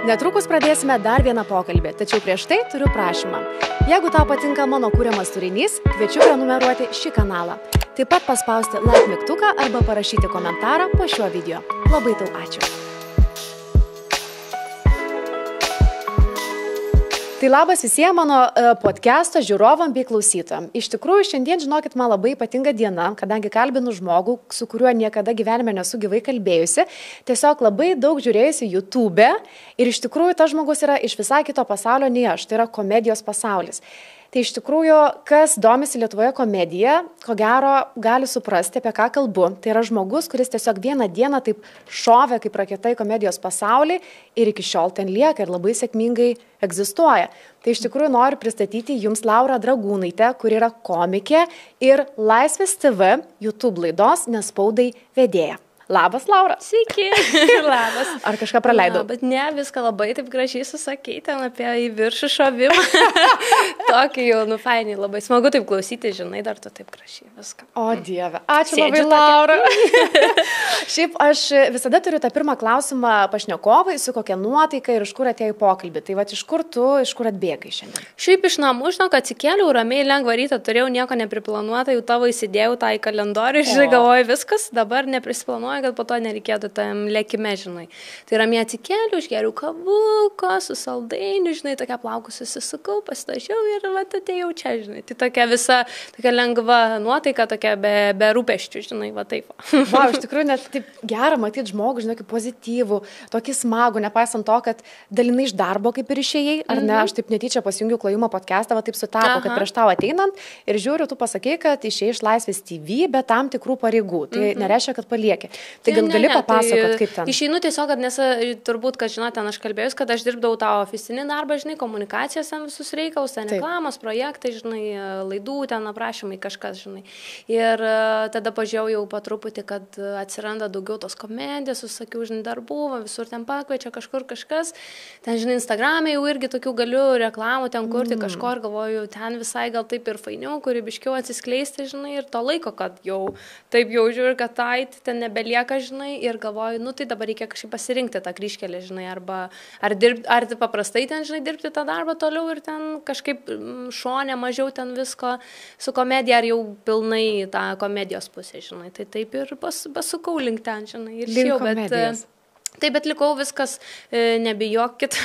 Netrukus pradėsime dar vieną pokalbį, tačiau prieš tai turiu prašymą. Jeigu tau patinka mano kūriamas turinys, kviečiu prenumeruoti šį kanalą. Taip pat paspausti like mygtuką arba parašyti komentarą po šiuo video. Labai tau ačiū. Tai labas visiems mano podcast'o žiūrovam bei klausytojam. Iš tikrųjų, šiandien, žinokit, man labai ypatinga diena, kadangi kalbinu žmogų, su kuriuo niekada gyvenime nesu gyvai kalbėjusi. Tiesiog labai daug žiūrėjusi YouTube ir iš tikrųjų tas žmogus yra iš visai kito pasaulio nei aš, tai yra komedijos pasaulis. Tai iš tikrųjų, kas domisi Lietuvoje komedija, ko gero gali suprasti, apie ką kalbu. Tai yra žmogus, kuris tiesiog vieną dieną taip šovė kaip raketa į komedijos pasaulį ir iki šiol ten lieka ir labai sėkmingai egzistuoja. Tai iš tikrųjų noriu pristatyti jums Laurą Dragūnaitę, kuri yra komikė ir Laisvės TV YouTube laidos Nespaudai vedėja. Labas, Laura. Sveiki. Labas. Ar kažką praleidau? Bet ne, viską labai taip gražiai susakei, ten apie į viršų šovimą. Tokį jau, fainiai, labai smagu taip klausyti, žinai, dar tu taip gražiai viską. O Dieve, ačiū labai, Laura. Šiaip aš visada turiu tą pirmą klausimą pašnekovai, su kokia nuotaika ir iš kur atėjo į pokalbį. Tai va, iš kur atbėgai šiandien? Šiaip iš namų, žinau, kad atsikėliau, ramiai, lengvą rytą, turėjau nieko nepriplanuotą, jau tavo įsidėjau tą į kalendorių, žinai, galvoju viskas, dabar neprisiplanuoju, kad po to nereikėtų tam lėkime, žinai. Tai ramiai atsikėliau, išgeriau kavuko, su saldainiu, žinai, tokia plaukus susisukau, pasitažiau ir va, atėjau čia, žinai. Tai tokia visa, tokia lengva nuotaika, tokia be rūpesčių, žinai, va taip. Va, iš tikrųjų, net taip gera matyti žmogų, žinai, kaip pozityvų, tokį smagų, nepaisant to, kad dalinai iš darbo kaip ir išėjai, ar ne, aš taip netyčia pasijungiu Klajumą podcastą, va taip sutapo, kad prieš tau ateinant ir žiūriu, tu pasakei, kad išėjai iš Laisvės TV be tam tikrų pareigų. Tai nereiškia, kad palieki. Tai gali papasakot, kaip ten? Išeinu tiesiog, kad turbūt, kad žinot, ten aš kalbėjus, kad aš dirbdavau tą ofisinį darbą, žinai, komunikacijos ten visus reikalus, ten reklamos, projektai, žinai, laidų, ten aprašymai, kažkas, žinai. Ir tada pažiūrėjau jau po truputį, kad atsiranda daugiau tos komedijos, susakiau, žinai, darbų, visur ten pakviečia kažkur kažkas. Ten, žinai, Instagram'e jau irgi tokių galiu reklamų ten kurti kažko ir galvoju, ten visai gal taip ir fainiau, kūrybiškiau atsiskleisti, žinai, ir to laiko, kad jau taip jau žiūri, kad ten nebelieka, žinai, ir galvoju, tai dabar reikia kažkaip pasirinkti tą kryžkelį, žinai, ar paprastai ten, žinai, dirbti tą darbą toliau ir ten kažkaip šone mažiau ten visko su komedija, ar jau pilnai tą komedijos pusę, žinai, tai taip ir pasukau link ten, žinai, ir šiau, bet... Taip, bet likau viskas, nebijokit,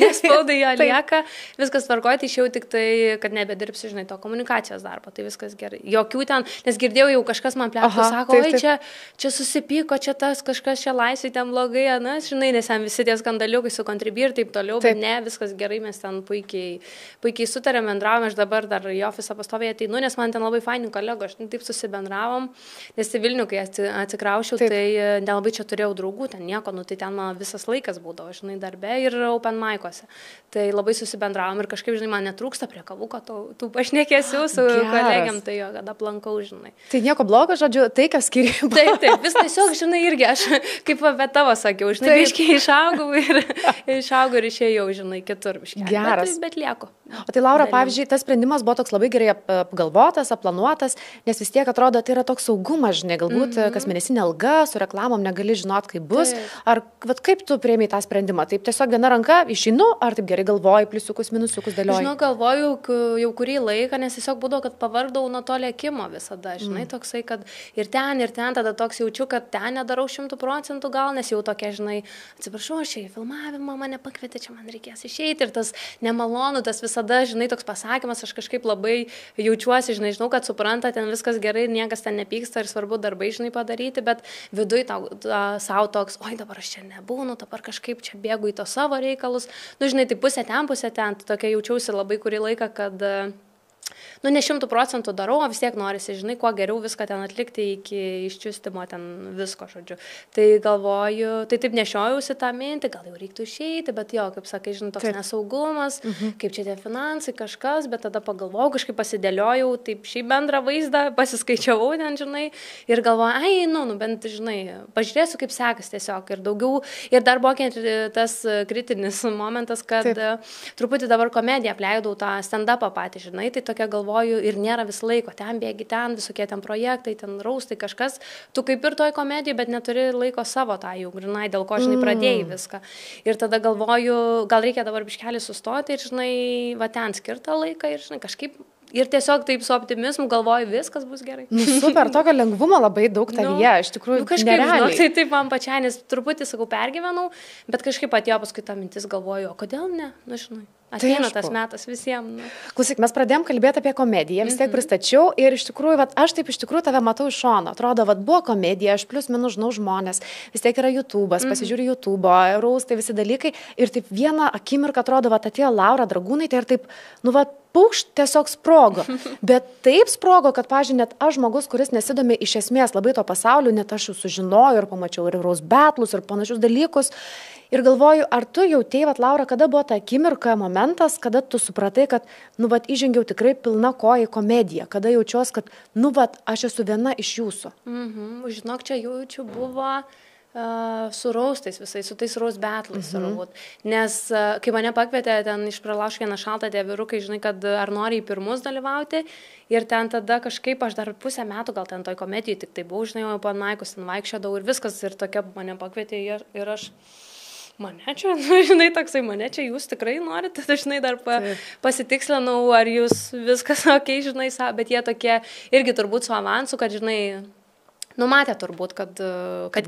Nespaudai jo lieka, viskas tvarkoja, tai išėjau tik tai, kad nebedirbsiu, žinai, to komunikacijos darbo, tai viskas gerai. Jokių ten, nes girdėjau jau kažkas man plėtų, sako, oi, čia susipyko, čia tas kažkas, čia laisvai ten blogai, žinai, nes ten visi tie skandaliukai su Contribui ir taip toliau, bet ne, viskas gerai, mes ten puikiai sutarėm, bendravome, aš dabar dar į ofisą pastoviai ateinu, nes man ten labai faini kolego, aš taip susibendravom, nes į Vilnių, kai atsikraušiau, tai nelabai čia turėjau draugų, ten nieko, tai ten man visas laikas būdavo, žinai, darbe ir open mic'uose. Tai labai susibendravom ir kažkaip, žinai, man netrūksta prie kavuko tų pašnekėsių su kolegiam, tai jo, kad aplankau, žinai. Tai nieko blogo, žodžiu, tai, kas skiriama. Taip, vis tiesiog, žinai, irgi aš kaip apie tavo sakiau, žinai, biškiai išaugau ir išėjau, žinai, kitur biškiai. Geras. Bet lieku. O tai, Laura, pavyzdžiui, tas sprendimas buvo toks labai gerai apgalvotas, aplanuotas, nes vis tiek atrodo, tai yra toks saugumas, žinai, galbūt kasmėnesinė alga, su reklamom negali žinot, kaip bus. Ar kaip tu priėmei tą sprendimą? Taip tiesiog viena ranka išeinu, ar taip gerai galvoji, pliusiukus, minusiukus dėlioji? Žinau, galvoju jau kurį laiką, nes tiesiog būdavo, kad pavardau nuo to lėkimo visada, žinai, toksai, kad ir ten, tada toks jaučiu, kad ten nedarau 100% gal, nes jau tokia, žinai, atsiprašau, aš čia į filmavimą mane pakvietė, čia man reikės išeiti ir tas nemalonu, tas visada, žinai, toks pasakymas, aš kažkaip labai jaučiuosi, žinau, kad supranta, ten viskas gerai ir niekas ten nepyksta ir svarbu darbai, žinai, padaryti, bet viduj savo toks, oi, dabar aš čia nebūnu, dabar kažkaip čia bėgu į to savo reikalus. Žinai, tai pusė ten, tai tokia jaučiausi labai kurį laiką, kad ne 100% darau, o vis tiek norisi, žinai, kuo geriau viską ten atlikti iki iščiustimo ten visko, žodžiu. Tai galvoju, tai taip nešiojausi tą mintį, gal jau reiktų išeiti, bet jo, kaip sakai, žinai, toks nesaugumas, kaip čia tie finansai, kažkas, bet tada pagalvojau, kažkaip pasidėliojau, taip šį bendrą vaizdą, pasiskaičiavau ten, žinai, ir galvoju, bent, žinai, pažiūrėsiu, kaip sekas tiesiog ir daugiau, ir dar buvo tas kritinis momentas, kad truputį dabar komediją apleidau tą stand-upą patį, žinai, tai tokia tokia galvoju ir nėra vis laiko, ten bėgi, ten visokie ten projektai, ten raustai kažkas, tu kaip ir toj komedijai, bet neturi laiko savo tą jau, žinai, dėl ko, žinai, pradėjai viską. Ir tada galvoju, gal reikia dabar biškelį sustoti ir, žinai, va ten skirtą laiką ir, žinai, kažkaip. Ir tiesiog taip su optimizmu galvoju, viskas bus gerai. Super, tokio lengvumo labai daug tavyje, iš tikrųjų, kažkaip, žinok, tai taip man pačiai, nes truputį, sakau, pergyvenau, bet kažkaip atėjo paskui tą mintis, galvoju, o kodėl ne, žinai. Ateina tas metas visiems. Klausyk, mes pradėjom kalbėti apie komediją, vis tiek pristačiau ir iš tikrųjų, aš taip iš tikrųjų tave matau iš šono. Atrodo, buvo komedija, aš plius minus žinau žmonės, vis tiek yra YouTube'as, pasižiūriu YouTube'o, raustai visi dalykai ir taip vieną akimirką atrodo, atėjo Laura Dragūnaitė ir taip, paukšt tiesiog sprogo. Bet taip sprogo, kad, pažiūrėjau, net aš žmogus, kuris nesidomi iš esmės labai to pasaulio, net aš jau sužinojau ir pamačiau ir Roast Battles ir panašius dalykus. Ir galvoju, ar tu jautei, Laura, kada buvo ta akimirka, momentas, kada tu supratai, kad, įžengiau tikrai pilna koja į komediją, kada jaučiuos, kad, aš esu viena iš jūsų. Žinok, čia jaučiu buvo su raustais visais, su tais Roast Battles, turbūt. Nes kai mane pakvietė ten iš Pralašk vieną šaltą tie vyrukai, žinai, kad ar nori į pirmus dalyvauti, ir ten tada kažkaip aš dar pusę metų gal ten toj komedijai tik tai buvau, žinai, o panaikus ten vaikščiodavau ir viskas, ir tokia mane pakvietė ir aš mane čia, žinai, toksai, mane čia jūs tikrai norite, dažnai dar pasitikslinau, ar jūs viskas okei, žinai, bet jie tokie irgi turbūt su avansu, kad, žinai, numatė turbūt, kad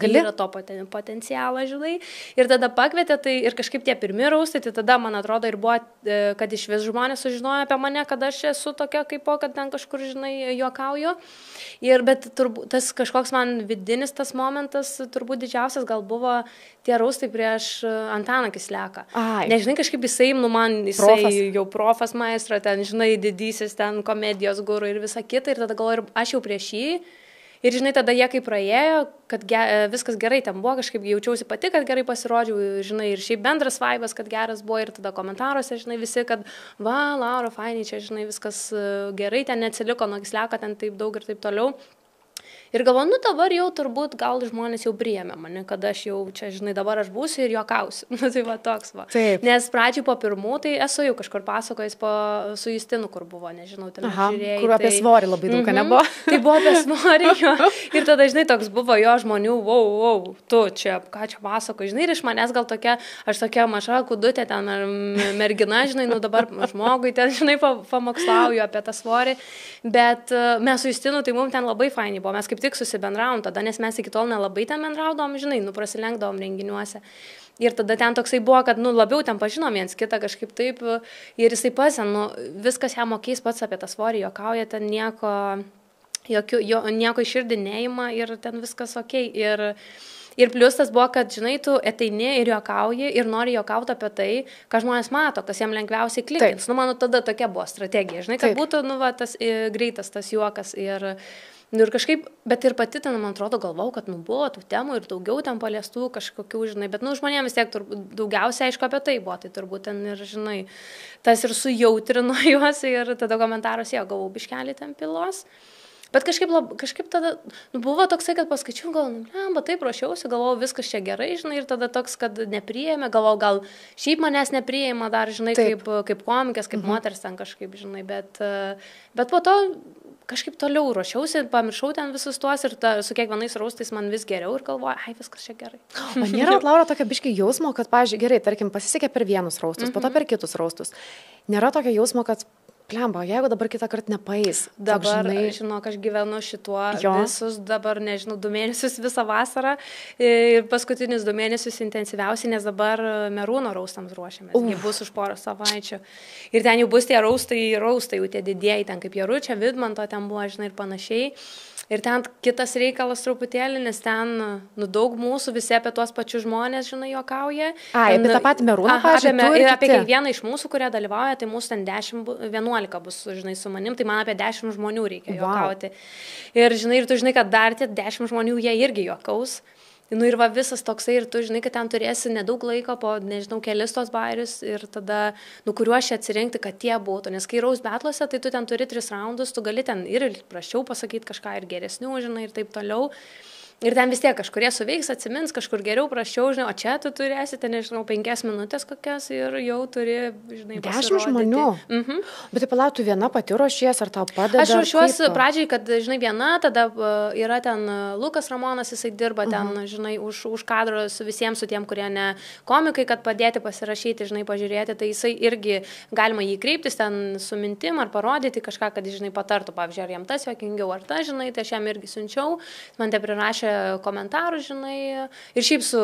yra to potencialą, žinai, ir tada pakvietė, tai ir kažkaip tie pirmi raustai, tai tada, man atrodo, ir buvo, kad iš vis žmonės sužinojo apie mane, kad aš esu tokia kaipo, kad ten kažkur, žinai, juokauju. Bet turbūt tas kažkoks man vidinis tas momentas, turbūt didžiausias gal buvo tie raustai prieš Antaną Kisleką. Nežinai, kažkaip jisai, jau profas maestro, ten, žinai, didysis ten komedijos guru ir visa kita, ir tada galvoju, aš jau prieš jį. Ir, žinai, tada jie kaip praėjo, kad viskas gerai ten buvo, kažkaip jaučiausi pati, kad gerai pasirodžiau, žinai, ir šiaip bendras vaibas, kad geras buvo, ir tada komentaruose, žinai, visi, kad Laura, fainiai, čia, žinai, viskas gerai, ten neatsiliko nuo Kisleko, ten taip daug ir taip toliau. Ir galvoju, dabar jau turbūt gal žmonės jau priėmė mane, kad aš jau čia, žinai, dabar aš būsiu ir juokausiu. Tai va toks va. Taip. Nes pradžiai po pirmų, tai esu jau kažkur pasakojęs su Justinu, kur buvo, nežinau, ten žiūrėjai. Kur apie svorį labai daug nebuvo. Tai buvo apie svorį, jo. Ir tada, žinai, toks buvo jo žmonių, tu čia, ką čia pasakoji, žinai, ir iš manęs gal tokia, aš tokia maža kudutė ten, mergina, žinai, dabar žmogui ten, žinai, pamokslauju apie tą svorį. Bet mes su Justinu, tai mums ten labai fainiai buvo. Mes kaip tik susibendravom tada, nes mes iki tol nelabai ten bendraudom, žinai, prasilenkdavom renginiuose. Ir tada ten toksai buvo, kad, labiau ten pažinom viens kitą kažkaip taip, ir jisai pasien, viskas jam mokės pats apie tą svorį, juokauja, ten nieko iširdinėjimą ir ten viskas okei. Ir plius tas buvo, kad, žinai, tu ateini ir juokauji ir nori juokauti apie tai, ką žmonės mato, kas jiem lengviausiai klikins. Mano tada tokia buvo strategija, žinai, kad būtų, tas greitas tas juokas ir kažkaip, bet ir pati ten, man atrodo, galvau, kad, buvo tų temų ir daugiau ten paliestų kažkokių, žinai, bet, žmonėms vis tiek daugiausiai, aišku, apie tai buvo, tai turbūt ten ir, žinai, tas ir sujautrino juos ir tada komentaruose jau gavau biškelį ten pilos. Bet kažkaip tada buvo toksai, kad paskaičiau, gal, taip ruošiausi, galvojau, viskas čia gerai, žinai, ir tada toks, kad nepriėmė, galvojau, gal šiaip manęs nepriėmė dar, žinai, kaip komikės, kaip moters ten kažkaip, žinai, bet po to kažkaip toliau ruošiausi, pamiršau ten visus tuos ir su kiekvienais raustais man vis geriau ir galvoju, viskas čia gerai. O nėra, Laura, tokio biškai jausmo, kad, pavyzdžiui, gerai, tarkim, pasisekė per vienus raustus, po to per kitus raustus. Nėra tokio jausmo, kad plemba, jeigu dabar kitą kartą nepaeis. Dabar, žinok, aš gyvenu šituo visus, dabar, nežinau, 2 mėnesius visą vasarą ir paskutinius 2 mėnesius intensyviausiai, nes dabar Merūno raustams ruošiamės. Jie bus už porą savaičių. Ir ten jau bus tie raustai, jau tie didieji, ten kaip Jaručia, Vidmanto ten buvo, žinai, ir panašiai. Ir ten kitas reikalas truputėlį, nes ten daug mūsų, visi apie tuos pačius žmonės, žinai, juokauja. Apie tą patį Merūną, ir apie kiekvieną iš mūsų, kurie dalyvauja, tai mūsų ten 10-11 bus, žinai, su manim, tai man apie 10 žmonių reikia juokauti. Ir, žinai, ir tu žinai, kad dar tie 10 žmonių jie irgi juokaus. Ir va visas toksai, ir tu žinai, kad ten turėsi nedaug laiko, po, nežinau, kelis tos bairius ir tada, kuriuos čia atsirinkti, kad tie būtų. Nes kai Roast Battle'ose, tai tu ten turi 3 raundus, tu gali ten ir prašiau pasakyti kažką ir geresnių, žinai, ir taip toliau. Ir ten vis tiek kažkurie suveiks, atsimins, kažkur geriau, prašiau, žinai, o čia tu turėsite, nežinau, 5 minutės kokias ir jau turi, žinai, 10 žmonių. Bet tai palautų viena pati ruošies, ar tau padeda? Aš ruošiuosi pradžiai, kad, žinai, viena, tada yra ten Lukas Ramonas, jisai dirba ten, žinai, už kadro su visiems, su tiem, kurie ne komikai, kad padėti pasirašyti, žinai, pažiūrėti, tai jisai irgi galima jį kreiptis ten su mintim ar parodyti kažką, kad, žinai, patartų, pavyzdžiui, ar jam tas juokingiau, ar tas, žinai, tai aš jam irgi siunčiau, man te prirašė komentarų, žinai, ir šiaip su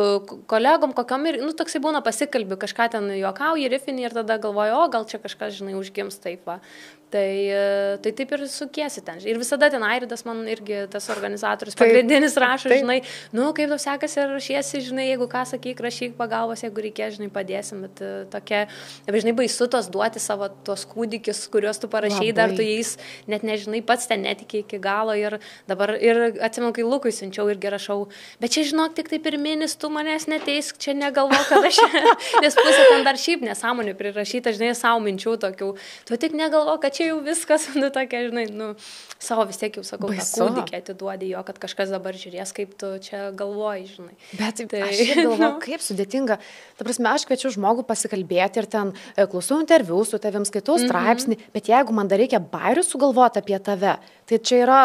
kolegom kokiom ir, nu, toksai būna pasikalbi, kažką ten juokauji, rifinį ir tada galvoju, o gal čia kažkas, žinai, užgims taip, va. Tai taip ir sukiesi ten. Ir visada ten Airidas man irgi tas organizatorius pagrindinis rašo, žinai, nu, kaip tau sekasi ir rašiesi, žinai, jeigu ką sakyk, rašyk pagalbos, jeigu reikės, žinai, padėsim, bet tokia, žinai, baisu tos duoti savo tos kūdikius, kuriuos tu parašai, dar tu jais net nežinai, pats ten netikė iki galo ir dabar, ir atsimenu, kai Lukui siunčiau irgi rašau, bet čia, žinok, tik tai pirminis, tu manęs neteisk, čia negalvok, kad aš, nes pusė ten dar šiaip nesąmonių prirašyta, žinai, savo minčių tokių, tu tik negalvok, kad čia jau viskas, nu, tokia, žinai, nu, savo vis tiek jau sakau, tą kūdikį atiduodi jo, kad kažkas dabar žiūrės, kaip tu čia galvoji, žinai. Bet tai, aš galvoju, kaip sudėtinga. Ta prasme, aš kviečiu žmogų pasikalbėti ir ten klausau interviu su tavim, skaitau straipsnį, bet jeigu man dar reikia bairių sugalvoti apie tave, tai čia yra...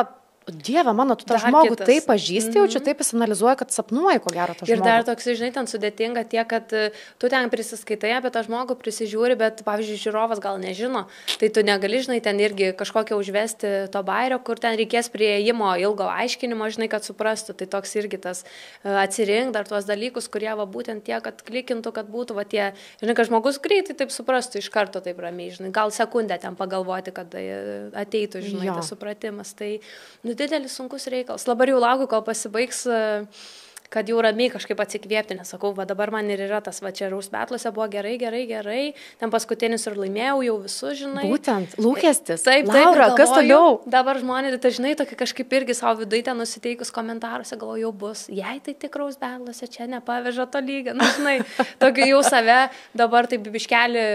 Dieve, mano, tu tą žmogų taip pažįsti, jau čia taip įsianalizuoji, kad sapnuoji, ko gero tą žmogų. Ir dar toks, žinai, ten sudėtinga tiek, kad tu ten prisiskaitai apie tą žmogų, prisižiūri, bet, pavyzdžiui, žiūrovas gal nežino, tai tu negali, žinai, ten irgi kažkokią užvesti to bairio, kur ten reikės prieimo ilgo aiškinimo, žinai, kad suprastų, tai toks irgi tas atsirink dar tuos dalykus, kurie va būtent tie, kad klikintų, kad būtų va tie, žinai, kad žmogus greitai taip suprastų iš karto taip ramiai, žinai, gal sekundę ten pagalvoti, kad ateitų, žinai, tas supratimas. Tai, didelis sunkus reikalas. Labai jau laukiu, kol pasibaigs, kad jau ramiai kažkaip atsikvėpti, nes sakau, va dabar man ir yra tas, va čia Raus Betlose buvo gerai, ten paskutinis ir laimėjau jau visus, žinai. Būtent, lūkestis. Taip, Laura, galvoju, kas toliau? Dabar žmonės, tai žinai, tokia kažkaip irgi savo viduje ten nusiteikus komentaruose, galvoju, jau bus, jei tai tik Raus Betlose, čia nepaveža to lygio, nu, žinai, tokį jau save dabar taip biškelį,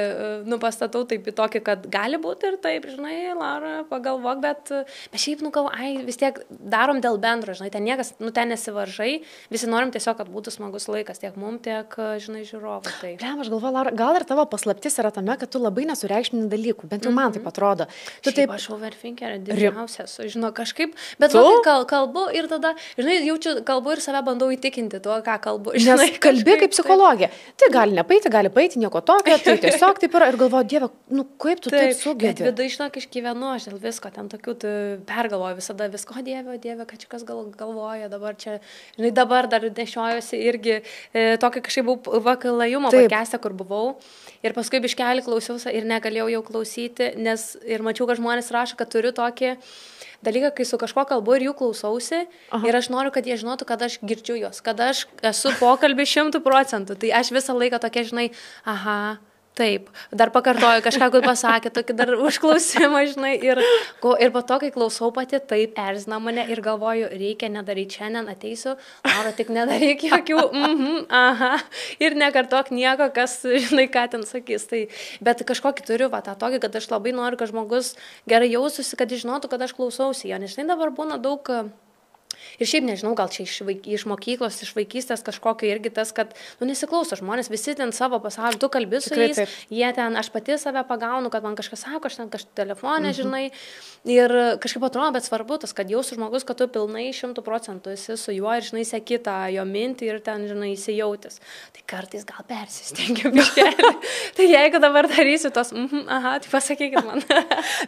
nu, pastatau taip į tokį, kad gali būti ir taip, žinai, Laura, pagalvok, bet šiaip, nu, gal, vis tiek darom dėl bendro, žinai, ten niekas, nu, ten nesivaržai, visi norim tiesiog, kad būtų smagus laikas tiek mum, tiek, žinai, žiūrovai. Tai. Aš galvoju, Laura, gal ir tavo paslaptis yra tame, kad tu labai nesureikšmini dalykų, bent jau man taip atrodo. Tu taip, aš overthinkerė didžiausias, žinau, kažkaip, bet kalbu ir tada, žinai, jaučiu, kalbu ir save bandau įtikinti tuo, ką kalbu. Žinai, nes kalbi kaip psichologija. Tai gali nepaeiti, nieko tokio, tai tiesiog taip yra ir galvoju, Dieve, nu kaip tu taip sugebi. Bet vidai, žinok, išgyvenu, aš dėl visko, ten tokių, tu pergalvoju visada visko, Dieve, kad čia kas galvoja, dabar čia, žinai, dabar dar nešiojuosi irgi tokį kažkaip vakalajumo podcast'ą, kur buvau ir paskui biškelį klausiausi ir negalėjau jau klausyti, nes ir mačiau, kad žmonės rašo, kad turiu tokį dalyką, kai su kažkuo kalbu ir jų klausausi ir aš noriu, kad jie žinotų, kad aš girdžiu juos, kad aš esu pokalbį 100%, tai aš visą laiką tokia, žinai, taip, dar pakartoju kažką, kur pasakė, tokį dar užklausimą, žinai, ir po to, kai klausau pati, taip erzina mane ir galvoju, reikia nedaryti šiandien, ateisiu, Laura, tik nedaryk jokių, ir nekartok nieko, kas, žinai, ką ten sakys, tai, bet kažkokį turiu, va, tą tokį, kad aš labai noriu, kad žmogus gerai jaustųsi, kad jis žinotų, kad aš klausausi jo, nes, žinai, dabar būna daug... Ir šiaip nežinau, gal čia iš mokyklos, iš vaikystės kažkokio irgi tas, kad, nu, nesiklauso žmonės, visi ten savo pasaulio, tu kalbi su jais, jie ten, aš pati save pagaunu, kad man kažkas sako, aš ten kažkaip telefonė, žinai, ir kažkaip atrodo, bet svarbu tas, kad jausų žmogus, kad tu pilnai 100% esi su juo ir, žinai, seki tą jo mintį ir ten, žinai, įsijautis. Tai kartais gal persistengiu biškelį. Tai jeigu dabar darysiu tos, tai pasakykit man.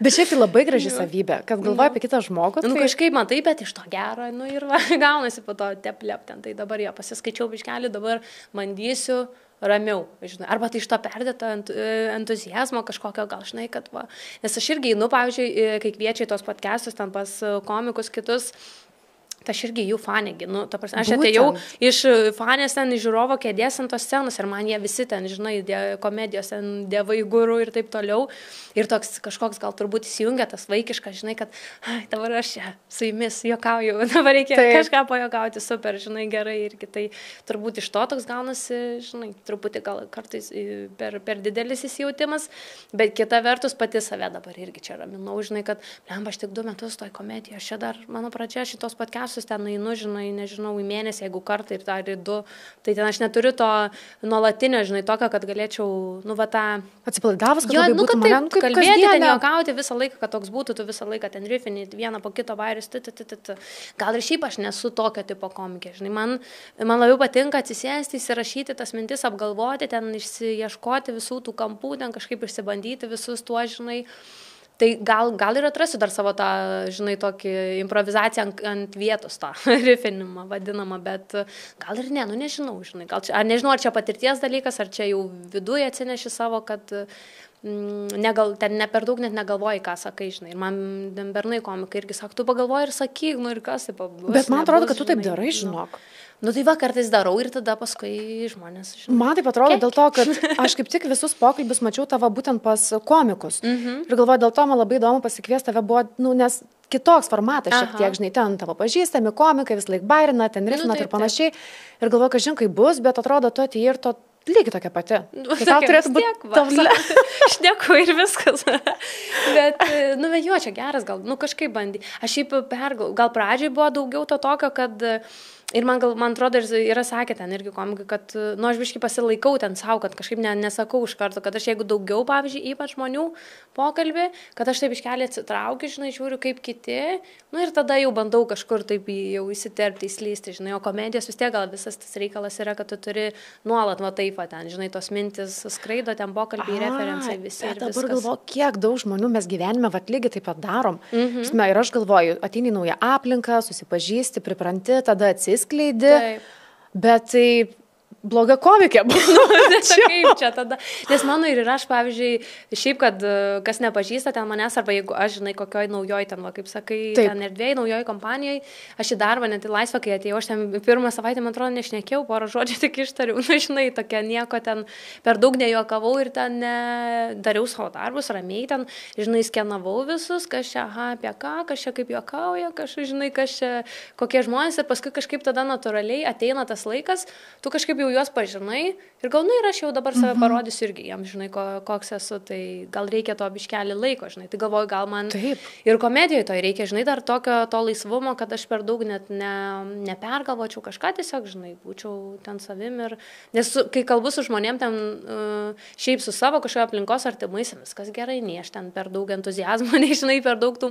Bet šiaip tai labai graži savybė, kad galvoji apie kitą žmogų. Nu, kažkaip man taip, bet iš to gero, nu, ir va, gaunasi po to teplep ten, tai dabar jo pasiskaičiau biškelį, dabar bandysiu ramiau, žinai, arba tai iš to perdėto entuzijazmo kažkokio, gal, žinai, kad va, nes aš irgi, nu, pavyzdžiui, kai kviečiai tos podcastus ten pas komikus kitus, tai aš irgi jų fanėgi, nu, ta prasme, aš atėjau iš fanės ten, iš žiūrovo kėdės ant tos scenos ir man jie visi ten, žinai, komedijos ten, dievai gurų ir taip toliau. Ir toks kažkoks gal turbūt įsijungia tas vaikiškas, žinai, kad dabar aš čia su jumis juokauju, dabar reikia kažką pajokauti, super, žinai, gerai irgi. Tai turbūt iš to toks gaunasi, žinai, truputį gal kartais per didelis įsijautimas, bet kita vertus pati save dabar irgi čia raminau, žinai, kad aš tik 2 metus toj komedijoje, aš čia dar, mano pradžia šitos podcastus mažiausius ten einu, žinai, nežinau, į mėnesį, jeigu kartą ir dar į 2, tai ten aš neturiu to nuolatinio, žinai, tokio, kad galėčiau, nu, va tą... Atsipalaidavus, kad labai būtų man kaip kalbėti, ten juokauti visą laiką, kad toks būtų, tu visą laiką ten rifinį, vieną po kito vairius, gal ir šiaip aš nesu tokio tipo komikė, žinai, man labiau patinka atsisėsti, įsirašyti tas mintis, apgalvoti, ten išsiieškoti visų tų kampų, ten kažkaip išsibandyti visus tuo, žinai. Tai gal ir atrasiu dar savo tą, žinai, tokį improvizaciją ant vietos, tą rifinimą vadinamą, bet gal ir ne, nu nežinau, žinai, nežinau, ar čia patirties dalykas, ar čia jau viduje atsineši savo, kad ten ne per daug net negalvoji, ką sakai, žinai. Ir man bernai komikai irgi sako, tu pagalvoji ir sakyk, nu ir kas taip bus. Bet man atrodo, kad tu taip darai, žinok. Nu tai va, kartais darau ir tada paskui žmonės, žinai. Man taip atrodo dėl to, kad aš kaip tik visus pokalbius mačiau tavo būtent pas komikus. Ir galvoju, dėl to man labai įdomu pasikviesti tave buvo, nu, nes kitoks formatas šiek tiek, žinai, ten tavo pažįstami komikai, vis laik bairina, ten rifinat ir panašiai. Ir galvoju, kad žinai, bus, bet atrodo, tu atėjai ir to lygiai tokia pati. Tai tau turėtų būti tavle. Šneku ir viskas. Bet, nu, jo, čia geras gal, nu, kažkaip bandy. Aš šiaip gal pradžiai buvo daugiau to tokio, kad ir man atrodo, yra sakę ten irgi komikai, kad, nu, aš biškai pasilaikau ten savo, kad kažkaip nesakau iš karto, kad aš jeigu daugiau, pavyzdžiui, ypač žmonių pokalbį, kad aš taip iškelį atsitraukiu, žinai, žiūriu kaip kiti, nu, ir tada jau bandau kažkur taip jau įsiterpti, įslysti, žinai, o komedijos vis tiek gal visas tas reikalas yra, kad tu turi nuolat, va taip, ten, žinai, tos mintis skraido, ten pokalbiai, referencai visi. Bet dabar galvoju, kiek daug žmonių mes gyvenime, va lygiai taip pat darom. Ir aš galvoju, ateini naują aplinką, susipažįsti, pripranti, tada atsiskleidi, bet tai bloga komikė buvo. Kaip čia tada? Nes mano ir aš, pavyzdžiui, šiaip, kad kas nepažįsta ten manęs, arba jeigu aš, žinai, kokioj naujoj ten, va, kaip sakai, ten erdvėjai, naujoj kompanijai, aš į darbą, net į laisvą, kai atėjau, aš ten pirmą savaitę, man atrodo, nešnekėjau, porą žodžių tik ištariau, nu, žinai, tokia nieko ten per daug nejuokavau ir ten dariau savo darbus, ramiai ten, žinai, skenavau visus, kas čia, apie ką, kas čia kaip juokauja, žinai, kas čia, kokie žmonės ir paskui kažkaip tada natūraliai ateina tas laikas, tu kažkaip jau juos pažinai ir gal, nu, ir aš jau dabar save parodysiu irgi jiems, žinai, koks esu, tai gal reikia to biškelį laiko, žinai, tai galvoju, gal man ir komedijoje to reikia, žinai, dar tokio to laisvumo, kad aš per daug net nepergalvočiau kažką, tiesiog, žinai, būčiau ten savim ir, nes kai kalbu su žmonėm ten, šiaip su savo kažkojo aplinkos artimais, viskas gerai, nei aš ten per daug entuzijazmo, nei, žinai, per daug tų,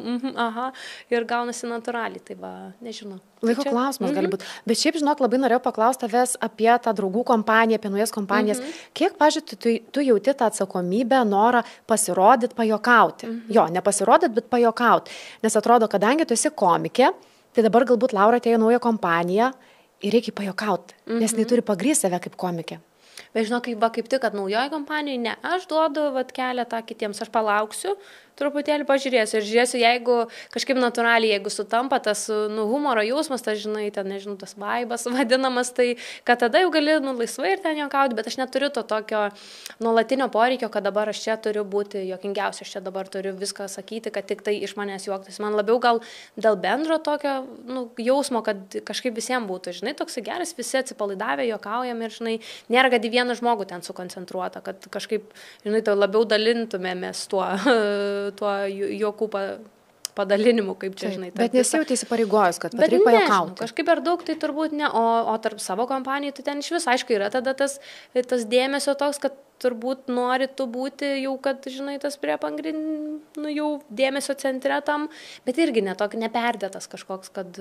ir gaunasi natūraliai, tai va, nežinau. Laiko klausimas gali būti. Bet šiaip, žinok, labai norėjau paklausti tavęs apie tą draugų kompaniją, apie naujas kompanijas. Kiek, pažiūrėjau, tu jauti tą atsakomybę, norą pasirodyti, pajokauti? Jo, ne pasirodyti, bet pajokauti. Nes atrodo, kadangi tu esi komikė, tai dabar galbūt Laura atėjo naują kompaniją ir reikia pajokauti, nes jinai turi pagrįsti save kaip komikė. Bet žinok, kaip tik, kad naujoji kompanijai, ne, aš duodu kelią tą kitiems, aš palauksiu, truputėlį pažiūrėsiu ir žiūrėsiu, jeigu kažkaip natūraliai, jeigu sutampa tas, nu, humoro jausmas, tas, žinai, ten, nežinau, tas vaibas vadinamas, tai kad tada jau gali, nu, laisvai ir ten juokauti, bet aš neturiu to tokio nuolatinio poreikio, kad dabar aš čia turiu būti juokingiausia, aš čia dabar turiu viską sakyti, kad tik tai iš manęs juoktis. Man labiau gal dėl bendro tokio, nu, jausmo, kad kažkaip visiems būtų, žinai, toksai geras, visi atsipalaidavę, juokaujam ir, žinai, nėra, kad į vieną žmogų ten sukoncentruota, kad kažkaip, žinai, to labiau dalintumėmės tuo juokų padalinimu, kaip čia, žinai. Bet nesijauti įsipareigojus, kad reikia pajokauti. Kažkaip per daug tai turbūt ne, o tarp savo kompanijų tai ten iš vis, aišku, yra tada tas dėmesio toks, kad turbūt nori tu būti jau, kad, žinai, tas prie pagrindinių jau dėmesio centre tam, bet irgi neperdėtas kažkoks, kad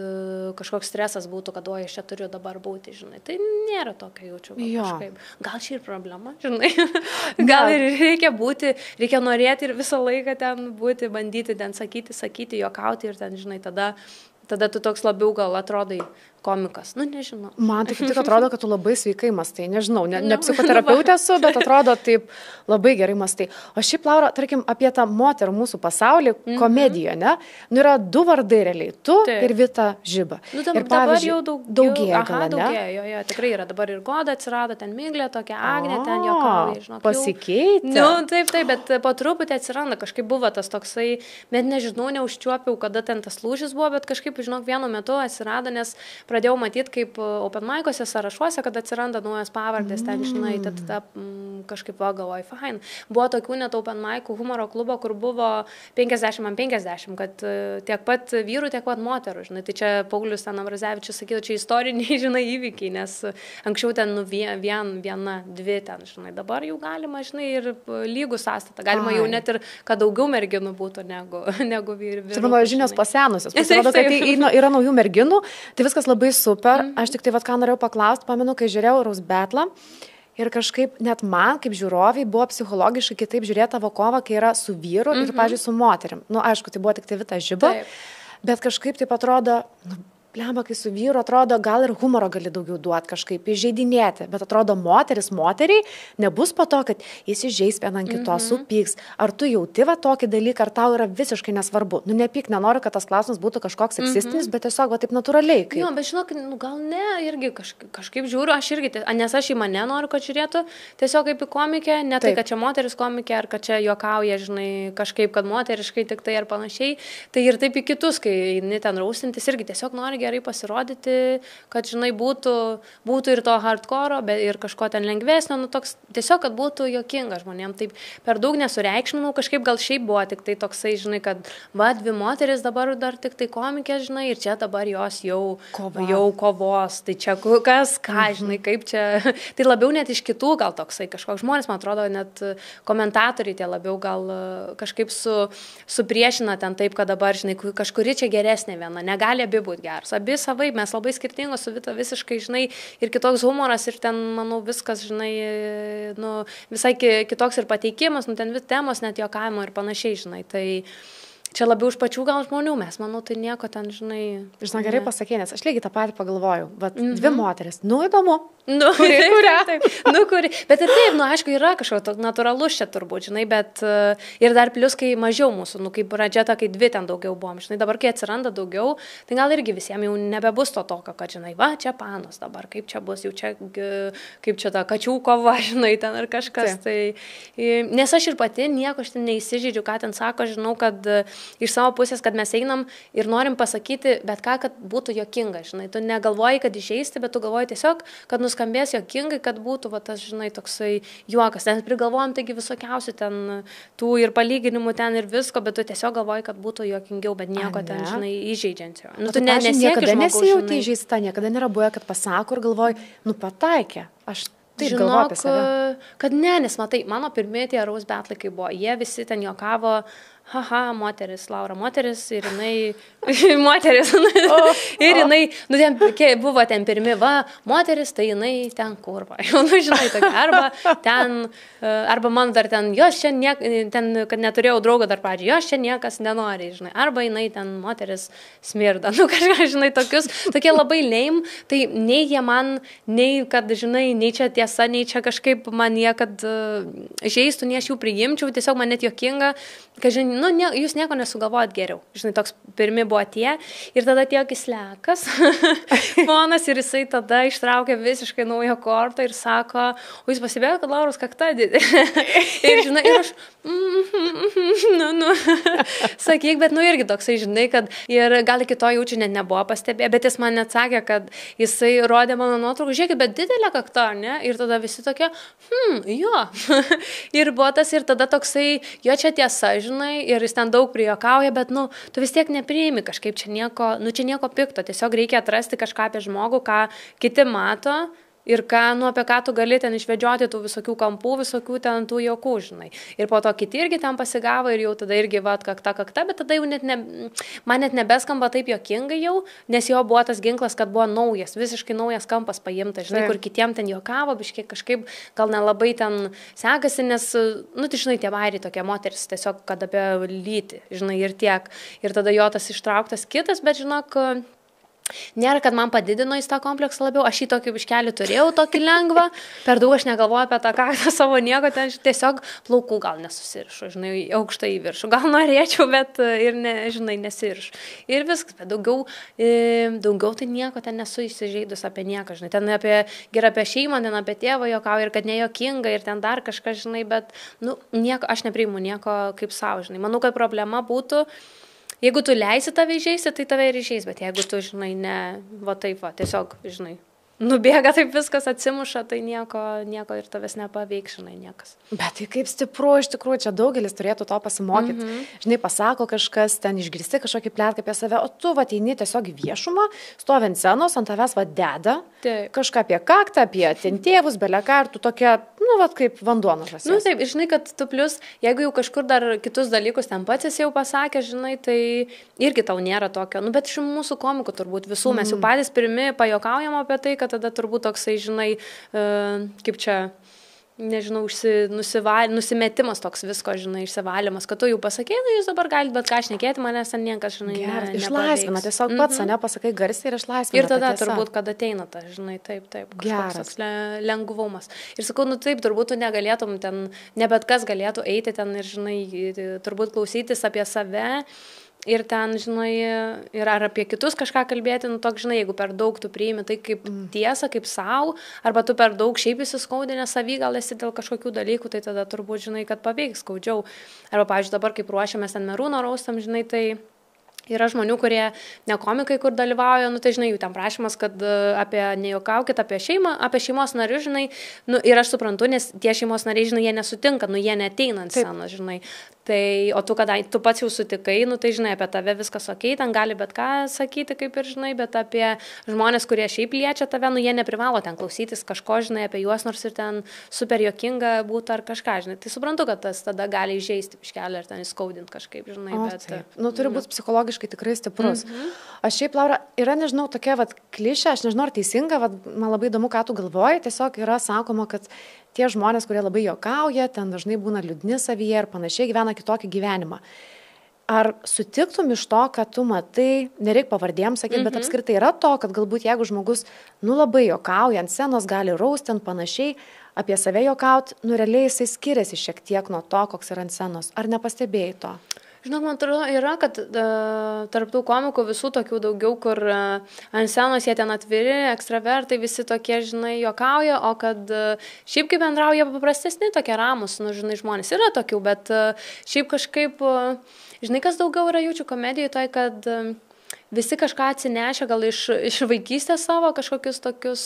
kažkoks stresas būtų, kad oi, aš čia turiu dabar būti, žinai. Tai nėra tokio jaučiu kažkaip. Gal čia ir problema, žinai. Gal ir reikia būti, reikia norėti ir visą laiką ten būti, bandyti ten sakyti, juokauti ir ten, žinai, tada tu toks labiau gal atrodai komikas. Nu, nežinau. Man tai tik atrodo, kad tu labai sveikai mastai. Nežinau, ne psichoterapeutė esu, bet atrodo taip labai gerai mastai. O šiaip, Laura, tarkim, apie tą moterų mūsų pasaulį, komediją, ne? Nu, yra du vardai realiai. Tu ir Vita Žiba. Nu, ir dabar jau daugėja. Daugėja, jo, tikrai yra. Dabar ir Goda atsirado, ten Miglė, tokia Agnė, ten juokauja, žinok. Pasikeitė. Nu, taip, bet po truputį atsiranda. Kažkaip buvo tas toksai, bet nežinau, neužčiuopiau, kada ten tas lūžis buvo, bet kažkaip, žinok, vienu metu atsirado, nes pradėjau matyti, kaip open mic'ose sąrašuose, kad atsiranda naujas pavardės, ten, žinai, tada kažkaip galvoju, fine. Buvo tokių net open mic'ų humoro klubo, kur buvo 50-50, kad tiek pat vyrų, tiek pat moterų, žinai. Tai čia Paulius ten Ambrazevičius sakydavo, čia istoriniai, žinai, įvykiai, nes anksčiau ten viena, dvi ten, žinai, dabar jau galima, žinai, ir lygų sąstatą. Galima jau net ir, kad daugiau merginų būtų negu vyrų. Tai mano žinios pasenusios. Pasirodo, kad yra naujų merginų, tai viskas labai super. Aš tik tai ką norėjau paklausti, pamenu, kai žiūrėjau Rose Battle ir kažkaip net man, kaip žiūroviai, buvo psichologiškai kitaip žiūrėti tavo kovą, kai yra su vyru ir, pavyzdžiui, su moterim. Nu, aišku, tai buvo tik tai Vita Žiba, bet kažkaip taip atrodo, lemba, kai su vyru atrodo, gal ir humoro gali daugiau duoti kažkaip, įžeidinėti, bet atrodo moteriai nebus po to, kad jis įžeis vieną ant kitos, supyks. Ar tu jauti va tokį dalyką, ar tau yra visiškai nesvarbu? Nu, nepyk, nenoriu, kad tas klausimas būtų kažkoks seksistinis, bet tiesiog va taip natūraliai. Kaip... Jo, bet žinok, gal ne, irgi kažkaip žiūriu, aš irgi, nes aš į mane noriu, kad žiūrėtų tiesiog kaip į komikę, ne tai, kad čia moteris komikė, ar kad čia juokauja, žinai, kažkaip, kad moteriškai tik tai ar panašiai. Tai ir taip į kitus, kai eini ten raustintis, irgi tiesiog nori gerai pasirodyti, kad, žinai, būtų ir to hardcore, bet ir kažko ten lengvesnio, nu toks, tiesiog, kad būtų juokinga žmonėm. Taip per daug nesureikšminau, kažkaip gal šiaip buvo tik tai toksai, žinai, kad va, dvi moteris dabar dar tik tai komikė, žinai, ir čia dabar jos jau kovos, tai čia kas, ką, žinai, kaip čia, tai labiau net iš kitų gal toksai kažkoks žmonės, man atrodo, net komentatoriai tie labiau gal kažkaip supriešina ten taip, kad dabar, žinai, kažkuri čia geresnė viena, negali abi būti geras. Abi savai, mes labai skirtingos, su Vita visiškai, žinai, ir kitoks humoras, ir ten, manau, viskas, žinai, nu, visai kitoks ir pateikimas, nu, ten temos net juokavimo ir panašiai, žinai, tai čia labiau už pačių gal žmonių, mes, manau, tai nieko ten, žinai. Žinai, gerai pasakė, nes aš lygiai tą patį pagalvojau, bet dvi moteris, nu, įdomu. Nu, kurią? Nu, kuri. Bet ir taip, nu, aišku, yra kažkoks natūralus čia turbūt, žinai, bet ir dar plius, kai mažiau mūsų, nu, kaip pradžiata, kai dvi ten daugiau buvom, žinai, dabar, kai atsiranda daugiau, tai gal irgi visiems jau nebebus to tokio, kad, žinai, va, čia panos dabar, kaip čia bus, jau čia, kaip čia ta kačių kova, žinai, ten ar kažkas. Tai, nes aš ir pati nieko aš ten neįsižeidžiu, ką ten sako, žinau, kad iš savo pusės, kad mes einam ir norim pasakyti, bet ką, kad būtų juokinga, žinai, tu negalvoji, kad išeisti, bet tu galvoji tiesiog, kad skambės juokingai, kad būtų va, tas, žinai, toksai juokas. Nes prigalvojom taigi visokiausių ten tų ir palyginimų ten ir visko, bet tu tiesiog galvoji, kad būtų juokingiau, bet nieko ten, žinai, įžeidžiančio. Nu, tu niekada nesijauti įžeista, niekada nėra buvę, kad pasako ir galvoji, nu pataikė. Aš taip galvoju apie save. Kad ne, nes matai, mano pirmieji tie Rose Battle, kai buvo, jie visi ten juokavo, haha, moteris, Laura moteris ir jinai, moteris, ir jinai, nu, ten buvo ten pirmi, va, moteris, tai jinai ten kurva, nu, žinai, tokia, arba man dar ten, jos čia, ten, kad neturėjau draugo dar pradžiai, jos čia niekas nenori, žinai, arba jinai ten moteris smirda, nu, kažką, žinai, tokie labai lame, tai nei jie man, nei, kad, žinai, nei čia tiesa, nei čia kažkaip man jie, kad žeistų, nei aš jų priimčiau, tiesiog man net juokinga, kad, žinai, nu, jūs nieko nesugalvojat geriau. Žinai, toks pirmi buvo tie. Ir tada atėjo Kislekas, ponas, ir jisai tada ištraukė visiškai naują kortą ir sako, o jūs pasibėjote, kad Lauros kakta didė. Ir, žinai, ir aš, sakyk, bet, nu, irgi toksai, žinai, kad ir gal iki to jaučiu net nebuvo pastebėję, bet jis man net sakė, kad jisai rodė mano nuotrauką, žiūrėkit, bet didelė kakta, ne? Ir tada visi tokie, jo. Ir buvo tas, ir tada toksai, jo čia tiesa, žinai, ir jis ten daug prijuokauja, bet, nu, tu vis tiek nepriimi kažkaip čia nieko pikto, tiesiog reikia atrasti kažką apie žmogų, ką kiti mato ir apie ką tu gali ten išvedžioti tų visokių kampų, visokių ten tų juokų, žinai. Ir po to kiti irgi ten pasigavo ir jau tada irgi, va, kakta, bet tada jau man net nebeskamba taip juokingai jau, nes jo buvo tas ginklas, kad buvo naujas, visiškai naujas kampas paimtas, žinai, kur kitiem ten juokavo, biškiek kažkaip gal nelabai ten sekasi, nes, nu, tai, žinai, tie vairiai tokie moteris, tiesiog, kad apie lytį, žinai, ir tiek. Ir tada jo tas ištrauktas kitas, bet, žinok, nėra, kad man padidino į tą kompleksą labiau, aš į tokį biškelį turėjau, tokį lengvą, per daug aš negalvoju apie tą kaktą savo nieko, ten tiesiog plaukų gal nesusirišu, žinai, aukštai į viršų, gal norėčiau, bet ir, žinai, nesirišu. Ir viskas, bet daugiau tai nieko ten nesu įsižeidus apie nieką, žinai, ten apie šeimą, ten apie tėvą juokauju ir kad nejuokinga ir ten dar kažkas, žinai, bet, nu, nieko, aš nepriimu nieko kaip savo, žinai. Manau, kad problema būtų, jeigu tu leisi tave įžeisti, tai tave ir įžeis, bet jeigu tu, žinai, ne, va taip, va, tiesiog, žinai, nubėga taip viskas atsimuša, tai nieko ir tavęs nepaveiks, žinai, niekas. Bet tai kaip stipru, iš tikrųjų, čia daugelis turėtų to pasimokyti. Žinai, pasako kažkas, ten išgirsti kažkokį plėtką apie save, o tu ateini tiesiog į viešumą, stovi ant scenos, ant tavęs deda kažką apie kaktą, apie ten tėvus, beleką, ir tu tokia, kaip vanduo nuo žąsies. Taip, ir žinai, kad tu plus, jeigu jau kažkur dar kitus dalykus ten pats esi jau pasakęs, žinai, tai irgi tau nėra tokio, bet iš mūsų komikų turbūt visų, mes jau patys pirmi pajuokaujam apie tai, kad tada turbūt toksai, žinai, kaip čia, nežinau, nusimetimas toks visko, žinai, išsivalymas, kad tu jau pasakei, jūs dabar galite bet ką šnekėti, manęs ten niekas, žinai, išlaisvina, tiesiog pats, pasakai garsiai ir išlaisvina. Ir tada turbūt, kad ateina ta, žinai, taip, kažkoks toks lengvumas. Ir sakau, taip, turbūt tu negalėtum ten, ne bet kas galėtų eiti ten ir, žinai, turbūt klausytis apie save. Ir ten, žinai, ir ar apie kitus kažką kalbėti, toks, žinai, jeigu per daug tu priimi tai kaip tiesą, kaip savo, arba tu per daug šiaip įsiskaudinę savį, gal esi dėl kažkokių dalykų, tai tada turbūt, žinai, kad paveiks skaudžiau. Arba, pavyzdžiui, dabar kaip ruošiamės ten Merūno raustam, žinai, tai yra žmonių, kurie ne komikai, kur dalyvauja, tai žinai, jų ten prašymas, kad nejuokaukit apie šeimą, apie šeimos narius, žinai, ir aš suprantu, nes tie šeimos nariai, žinai, jie nesutinka, jie neateina ant scenos, žinai. Tai, o tu, kadangi tu pats jau sutikai, tai žinai, apie tave viskas okei, ten gali bet ką sakyti, kaip ir žinai, bet apie žmonės, kurie šiaip liečia tave, jie neprivalo ten klausytis kažko, žinai, apie juos, nors ir ten super juokinga būtų ar kažką, žinai. Tai suprantu, kad tas tada gali įžeisti piškelį ir ten įskaudinti kažkaip, žinai. Turi būti psichologiškai tikrai stiprus. Aš šiaip, Laura, yra, nežinau, tokia klišė, aš nežinau, ar teisinga, man labai įdomu, ką tu galvoji, tiesiog yra sakoma, kad tie žmonės, kurie labai juokauja, ten dažnai būna liūdni savyje ir panašiai, gyvena kitokį gyvenimą. Ar sutiktum iš to, kad tu matai, nereik pavardėm sakyti, bet apskritai yra to, kad galbūt jeigu žmogus, labai juokauja ant scenos, gali rausti, panašiai, apie save juokauti, realiai jisai skiriasi šiek tiek nuo to, koks yra ant scenos. Ar nepastebėjai to? Žinok, man atrodo, yra, kad tarptų komikų visų tokių daugiau, kur ant scenos jie ten atviri, ekstravertai, visi tokie, žinai, juokauja, o kad šiaip kaip bendrauja paprastesni, tokie ramus, žinai, žmonės yra tokių, bet šiaip kažkaip, žinai, kas daugiau yra jaučiu komedijoje, tai kad visi kažką atsinešę gal iš vaikystės savo kažkokius tokius,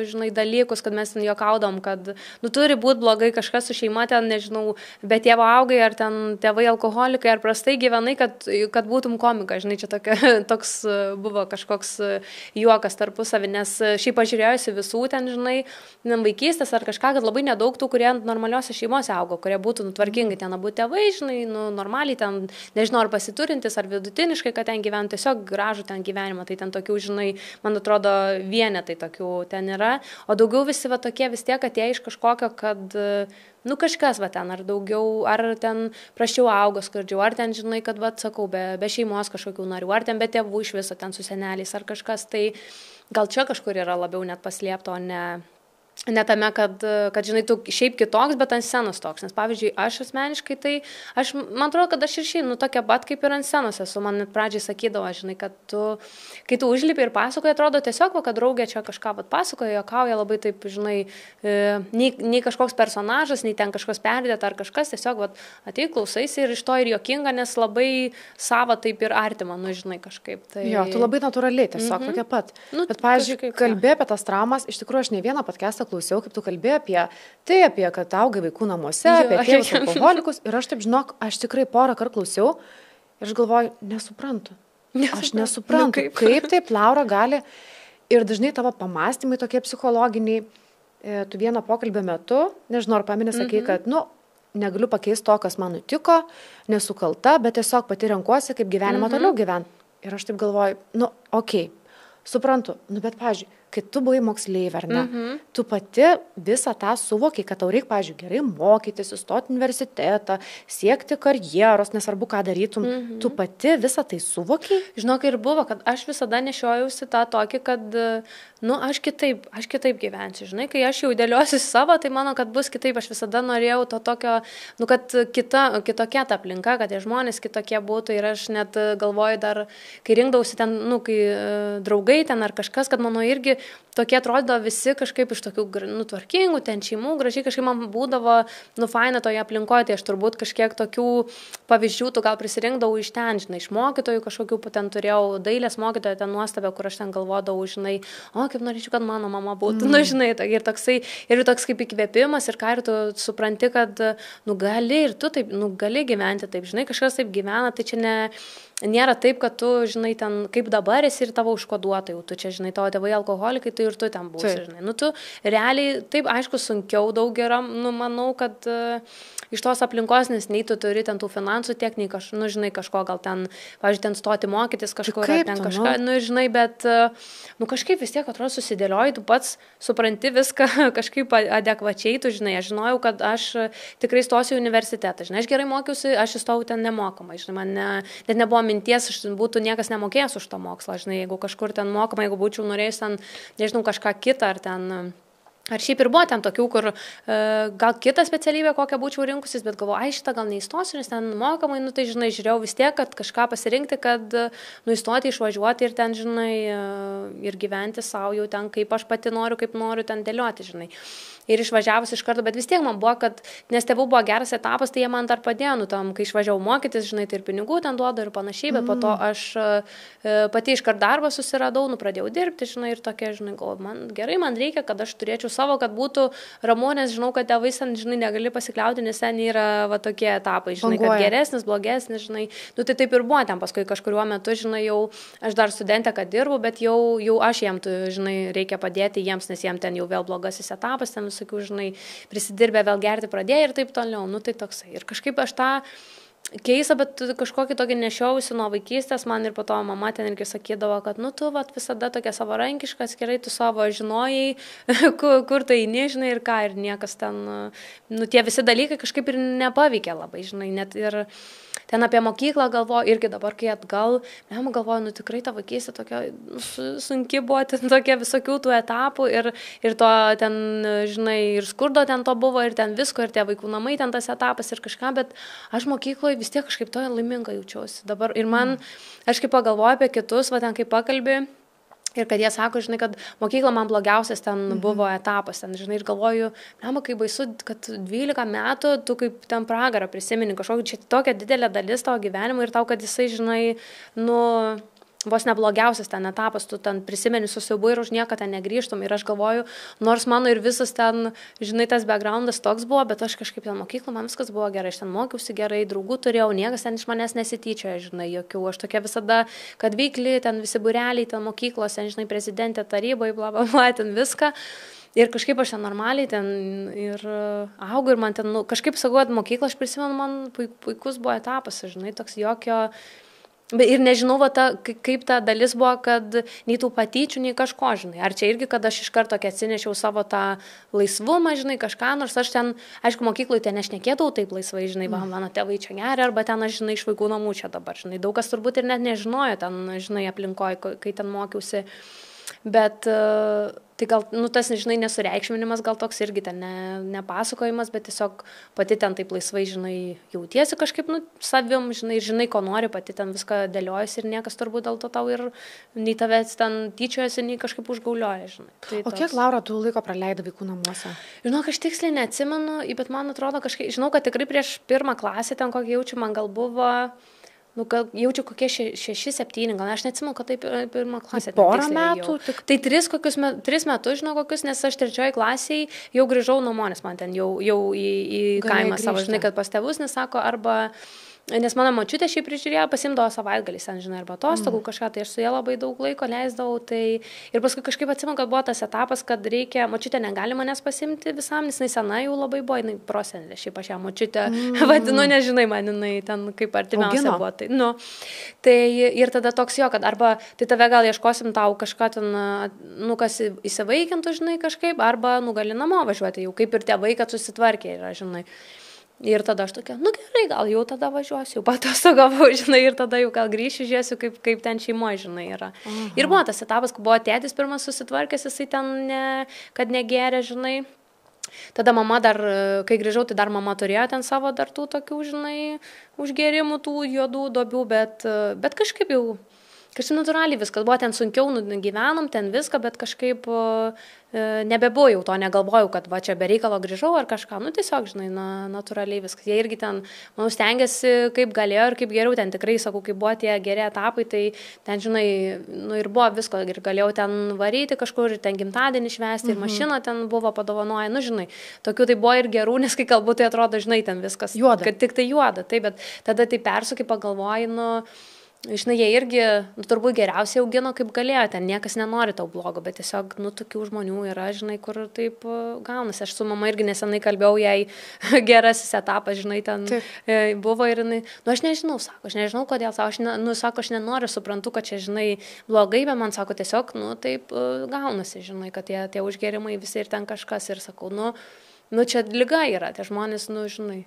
žinai, dalykus, kad mes ten juokaudom, kad, turi būti blogai kažkas su šeima ten, nežinau, be tėvo augai, ar ten tėvai alkoholikai, ar prastai gyvenai, kad būtum komikas, žinai, čia toks buvo kažkoks juokas tarpusavį, nes šiaip pažiūrėjusi visų ten, žinai, vaikystės ar kažką, kad labai nedaug tų, kurie normaliuose šeimose augo, kurie būtų tvarkingai ten abu tėvai, žinai, normaliai ten, nežinau, ar pasiturintis, ar vidutiniškai, kad ten gyventų tiesiog gražų ten gyvenimą, tai ten tokių, žinai, man atrodo, vienetai tokių ten yra, o daugiau visi va tokie vis tiek atėjo iš kažkokio, kad, kažkas va ten, ar daugiau, ar ten praščiau augo skurdžiau, ar ten, žinai, kad, va, sakau, be šeimos kažkokių narių, ar ten be tėvų iš viso ten su seneliais, ar kažkas, tai gal čia kažkur yra labiau net paslėpto, ne tame, kad, žinai, tu šiaip kitoks, bet ant scenos toks. Nes, pavyzdžiui, aš asmeniškai, tai man atrodo, kad aš ir šiaip, tokia pat kaip ir ant scenos esu. Man net pradžiai sakydavo, žinai, kad kai tu užlipi ir pasakoji, atrodo tiesiog, kad draugė čia kažką pasakoja, juokauja labai taip, žinai, nei kažkoks personažas, nei ten kažkas perdėta ar kažkas, tiesiog ateik, klausaisi ir iš to ir juokinga, nes labai sava taip ir artima, žinai, kažkaip. Tai... Jo, tu labai natūraliai, tiesiog tokia pat. Bet, pavyzdžiui, kalbė apie tas traumas, iš tikrųjų, aš ne vieną podcastą klausiau, kaip tu kalbėjai apie kad augai vaikų namuose, apie tėvus alkoholikus, ir aš taip, žinok, aš tikrai porą kartų klausiau ir aš galvoju, nesuprantu. Aš nesuprantu, kaip taip Laura gali, ir dažnai tavo pamastymai tokie psichologiniai, tu vieno pokalbio metu, nežinau, ar pameni, sakai, kad, negaliu pakeisti to, kas man nutiko, nesu kalta, bet tiesiog pati renkuosi, kaip gyvenimą toliau gyventi. Ir aš taip galvoju, okei, suprantu, bet, pavyzdžiui, kai tu buvai moksleivė, ar ne, tu pati visą tą suvokiai, kad tau reikia, pavyzdžiui, gerai mokytis, įstoti universitetą, siekti karjeros, nesvarbu, ką darytum, tu pati visą tai suvokiai? Žinok, ir buvo, kad aš visada nešiojausi tą tokį, kad, aš kitaip gyvensiu, žinai, kai aš jau dėliosiu savo, tai manau, kad bus kitaip, aš visada norėjau to tokio, kad kitokia ta aplinka, kad tie žmonės kitokie būtų, ir aš net galvoju dar, kai rinkdausi ten, kai draugai ten ar kažkas, kad mano irgi tokie atrodo visi kažkaip iš tokių tvarkingų, ten šeimų, gražiai kažkaip man būdavo, faina toje aplinkoje, tai aš turbūt kažkiek tokių pavyzdžių tu gal prisirinkdavau iš ten, žinai, iš mokytojų kažkokių, ten turėjau dailės mokytoją ten nuostabę, kur aš ten galvodavau, žinai, kaip norėčiau, kad mano mama būtų, žinai, ir toks kaip įkvėpimas ir ką ir tu supranti, kad, gali ir tu taip, gali gyventi taip, žinai, kažkas taip gyvena, tai čia nėra taip, kad tu, žinai, ten kaip dabar esi ir tavo užkoduota jau, tu čia, žinai, tavo tėvai alkoholikai, tai ir tu ten būsi, žinai. Tu realiai, taip, aišku, sunkiau daug yra, manau, kad iš tos aplinkos, nes nei tu turi ten tų finansų tiek, nei žinai, kažko gal ten, pavyzdžiui, ten stoti mokytis kažkur, ten kažką, žinai, bet, kažkaip vis tiek atrodo susidėlioji, tu pats supranti viską kažkaip adekvačiai, tu, žinai, aš žinojau, kad aš tikrai stosiu į universitetą, žinai, aš gerai mokiausi, aš įstojau ten nemokamai, žinai, man net nebuvo minties, būtų niekas nemokėjęs už tą mokslą, žinai, jeigu kažkur ten mokama, jeigu būčiau norėjęs ten, nežinau, kažką kitą, ar šiaip ir buvo ten tokių, kur gal kitą specialybę kokią būčiau rinkusis, bet galvoju, šitą gal neįstosiu, nes ten mokamai, tai, žinai, žiūrėjau vis tiek, kad kažką pasirinkti, kad įstoti, išvažiuoti ir ten, žinai, ir gyventi savo jau ten, kaip aš pati noriu, kaip noriu ten dėlioti, žinai. Ir išvažiavus iš karto, bet vis tiek man buvo, kad, nes tėvų buvo geras etapas, tai jie man dar padėjo, kai išvažiavau mokytis, žinai, tai ir pinigų ten duoda ir panašiai, bet po to aš pati iškart darbą susiradau, pradėjau dirbti, žinai, ir tokia, žinai, man gerai, man reikia, kad aš turėčiau savo, kad būtų ramu, nes žinau, kad tėvais ten, žinai, negali pasikliauti, nes ten yra tokie etapai, žinai, kad geresnis, blogesnis, žinai, tai taip ir buvo ten, paskui kažkuriuo metu, žinai, jau aš dar studentė, kad dirbu, bet jau aš jiem, žinai, reikia padėti jiems, nes jiem ten jau vėl blogasis etapas, ten visokių, žinai, prisidirbę vėl gerti pradėjo ir taip toliau, tai toksai. Ir kažkaip aš tą keistą, bet kažkokį tokį nešiausi nuo vaikystės, man ir po to mama ten irgi sakydavo, kad, tu visada tokia savarankiška, atskirai tu savo žinojai, kur tai nežinai ir ką, ir niekas ten, tie visi dalykai kažkaip ir nepaveikė labai, žinai, net ir ten apie mokyklą galvoju, irgi dabar, kai atgal, galvoju, tikrai ta vaikystė tokia sunki buvo, ten tokia visokių tų etapų ir to ten, žinai, ir skurdo ten to buvo, ir ten visko, ir tie vaikų namai ten tas etapas ir kažką, bet aš mokykloje vis tiek kažkaip to laiminga jaučiausi dabar. Ir man, aš kaip pagalvoju apie kitus, ten kaip pakalbė, ir kad jie sako, žinai, kad mokykla man blogiausias ten buvo etapas, ten, žinai, ir galvoju, kaip baisu, kad 12 metų tu kaip ten pragarą prisimeni kažkokį, čia tokia didelė dalis tavo gyvenimo ir tau, kad jisai, žinai, vos neblogiausias ten etapas, tu ten prisimeni su siaubu ir už nieką ten negrįžtum. Ir aš galvoju, nors mano ir visas ten, žinai, tas backgroundas toks buvo, bet aš kažkaip ten mokyklą, man viskas buvo gerai, aš ten mokiausi gerai, draugų turėjau, niekas ten iš manęs nesityčioja, žinai, jokių. Aš tokia visada, kad veikli, ten visi būreliai, ten mokyklos, ten, žinai, prezidentė tarybai, bla, bla, bla, ten viską. Ir kažkaip aš ten normaliai ten ir augu ir man ten, kažkaip sakau, mokyklą aš prisimenu, man puikus buvo etapas, žinai, toks jokio. Ir nežinau, kaip ta dalis buvo, kad nei tų patyčių, nei kažko, žinai. Ar čia irgi, kad aš iš karto atsinešiau savo tą laisvumą, žinai, kažką, nors aš ten, aišku, mokykloje ten nešnekėdavau taip laisvai, žinai, mano tėvai čia geria, arba ten aš, žinai, iš vaikų namų čia dabar, žinai. Daug kas turbūt ir net nežinojo ten, žinai, aplinkoje, kai ten mokiausi. Bet tai gal, tas, žinai, nesureikšminimas gal toks irgi ten nepasakojimas, bet tiesiog pati ten taip laisvai, žinai, jautiesi kažkaip, savim, žinai, ko nori, pati ten viską dėliojasi ir niekas turbūt dėl to tau ir nei tavęs ten tyčiojasi, nei kažkaip užgaulioja, žinai. Tai o kiek, Laura, tu laiko praleidai vaikų namuose? Žinau, aš tiksliai neatsimenu, bet man atrodo kažkaip, žinau, kad tikrai prieš pirmą klasę ten kokį jaučiu, man gal buvo... jaučiu kokie 6-7, gal aš neatsimenu, kad taip pirmą klasę. Porą metų? Tai 3 metus, žinau, kokius, nes aš 3 klasiai jau grįžau namo, nes man ten jau į kaimą savo, žinai, kad pas tėvus, nes sako, arba... Nes mano močiutė šiaip prižiūrėjo, pasimdavo savaitgalį, žinai, arba atostogų kažką, tai aš su ja labai daug laiko leisdavau. Tai... Ir paskui kažkaip atsimenu, kad buvo tas etapas, kad reikia, močiutė negali manęs pasimti visam, nes jinai sena jau labai buvo, jinai prosenelė, šiaip aš ją močiutę vadinu, nežinai, man jinai ten kaip artimiausia buvo. Tai ir tada toks jo, kad arba tai tave gal ieškosim tau kažką ten, kas įsivaikintų, žinai, kažkaip, arba gali namo važiuoti, jau kaip ir tėvai, kad susitvarkė yra, žinai. Ir tada aš tokia, gerai, gal jau tada važiuosiu, jau patostogavau, žinai, ir tada jau gal grįšiu, žiūrėsiu, kaip ten šeimoje, žinai, yra. Ir buvo tas etapas, kai buvo tėtis pirmas susitvarkęs, jisai ten, kad negeria, žinai. Tada mama dar, kai grįžau, tai dar mama turėjo ten savo dar tų tokių, žinai, užgėrimų, tų juodų duobių, bet kažkaip jau kažkaip natūraliai viskas, buvo ten sunkiau, gyvenom ten viską, bet kažkaip nebebuvo jau to, negalvojau, kad va čia be reikalo grįžau ar kažką, nu tiesiog, žinai, natūraliai viskas. Jie irgi ten, manau, stengiasi kaip galėjo ir kaip geriau, ten tikrai, sakau, kaip buvo tie geri etapai, tai ten, žinai, nu ir buvo visko, ir galėjau ten varyti kažkur, ir ten gimtadienį švęsti, ir mašina ten buvo padovanoja, nu, žinai, tokių tai buvo ir gerų, nes kai kalbu, tai atrodo, žinai, ten viskas juoda, kad tik tai juoda, tai, bet tada tai persukai, pagalvoji, nu, žinai, jie irgi, nu, turbūt geriausiai augino kaip galėjo, ten niekas nenori tau blogo, bet tiesiog, nu, tokių žmonių yra, žinai, kur taip gaunasi. Aš su mama irgi nesenai kalbėjau, jai gerasis etapas, žinai, ten buvo ir jinai, nu, aš nežinau, sako, aš nežinau, kodėl, sako, aš nenoriu, suprantu, kad čia, žinai, blogai, bet man sako, tiesiog, nu, taip gaunasi, žinai, kad tie užgerimai visi ir ten kažkas ir sakau, nu, čia liga yra, tie žmonės, nu, žinai,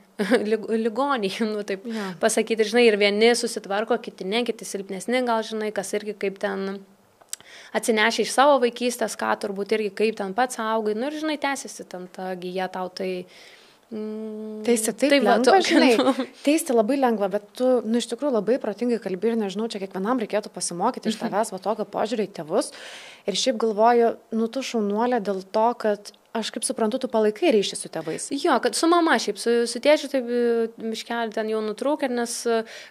ligoniai, nu, taip pasakyti, žinai, ir vieni susitvarko, kiti ne, kiti silpnesni, gal, žinai, kas irgi kaip ten atsinešė iš savo vaikystės, ką turbūt irgi kaip ten pats augai, nu, ir, žinai, tęsiasi ten ta gyja tau, tai... Teisti taip lengva, žinai, teisti labai lengva, bet tu, nu, iš tikrųjų labai protingai kalbi ir nežinau, čia kiekvienam reikėtų pasimokyti iš tavęs va tokio požiūrį į tėvus ir šiaip galvoju, nu, tu šaunuolė dėl to, kad aš kaip suprantu, tu palaikai ryšį su tėvais. Jo, kad su mama šiaip, su tėčiu taip miškelį ten jau nutrūkė, nes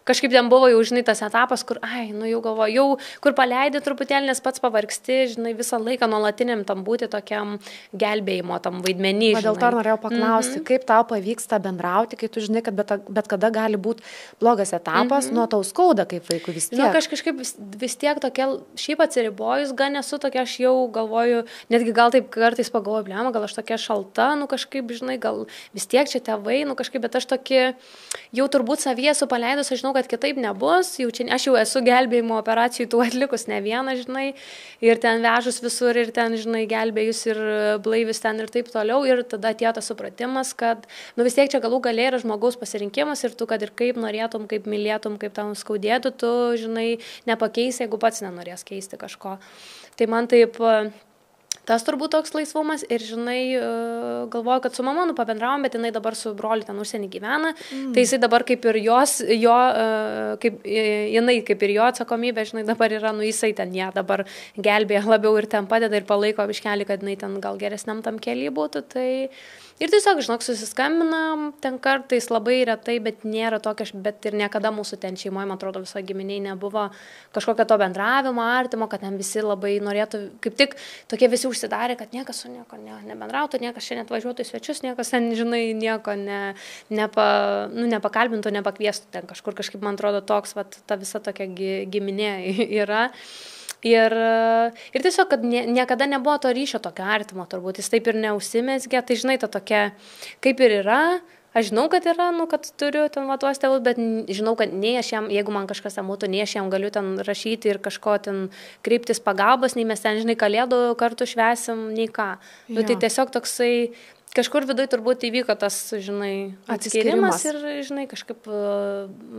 kažkaip ten buvo jau, žinai, tas etapas, kur, nu jau galvoju, jau kur paleidai truputėlį, nes pats pavargsti, žinai, visą laiką nuolatiniam tam būti tokiam gelbėjimo, tam vaidmenį. Dėl to norėjau paklausti, kaip tau pavyksta bendrauti, kai tu žinai, kad bet kada gali būti blogas etapas, nuo tau skauda kaip vaikų vis tiek. Nu, kažkaip vis tiek tokia, šiaip atsiribojus, gan nesu tokia, aš jau galvoju, netgi gal taip kartais pagalvoju, blema, gal aš tokia šalta, nu kažkaip, žinai, gal vis tiek čia tėvai, nu kažkaip, bet aš tokia, jau turbūt savyje esu paleidus, aš žinau, kad kitaip nebus, aš jau esu gelbėjimo operacijų tų atlikus ne vieną, žinai, ir ten vežus visur, ir ten, žinai, gelbėjus ir blaivis ten ir taip toliau, ir tada atėjo tas supratimas, kad, nu vis tiek čia galų galiai yra žmogaus pasirinkimas ir tu, kad ir kaip norėtum, kaip mylėtum, kaip tau skaudėtų, tu, žinai, nepakeisi, jeigu pats nenorės keisti kažko. Tai man taip... Tas turbūt toks laisvumas ir, žinai, galvoju, kad su mama pabendravom, bet jinai dabar su broliu ten užsienį gyvena, tai jisai dabar kaip ir jinai kaip ir jo atsakomybė, žinai, dabar yra, nu jisai ten ją dabar gelbėja labiau ir ten padeda ir palaiko biškelį, kad jinai ten gal geresniam tam keliui būtų, tai... Ir tiesiog, žinok, susiskambinam, ten kartais labai retai, bet nėra tokio, bet ir niekada mūsų ten šeimoje, man atrodo, viso giminiai nebuvo kažkokio to bendravimo artimo, kad ten visi labai norėtų, kaip tik tokie visi užsidarė, kad niekas su nieko nebendrautų, niekas čia net važiuotų į svečius, niekas ten, žinai, nieko nepakalbintų, nepakviestų ten kažkur, kažkaip, man atrodo, toks, vat, ta visa tokia giminė yra. Ir tiesiog, kad niekada nebuvo to ryšio tokio artimo, turbūt jis taip ir neužsimezgė, tai žinai, ta tokia, kaip ir yra, aš žinau, kad yra, nu, kad turiu ten va tuos tėvus, bet žinau, kad nei aš jam, jeigu man kažkas ten būtų, nei aš jam galiu ten rašyti ir kažko ten kreiptis pagalbos, nei mes ten, žinai, kalėdų kartu švęsim, nei ką. Nu, tai tiesiog toksai... Kažkur viduje turbūt įvyko tas, žinai, atskirimas ir, žinai, kažkaip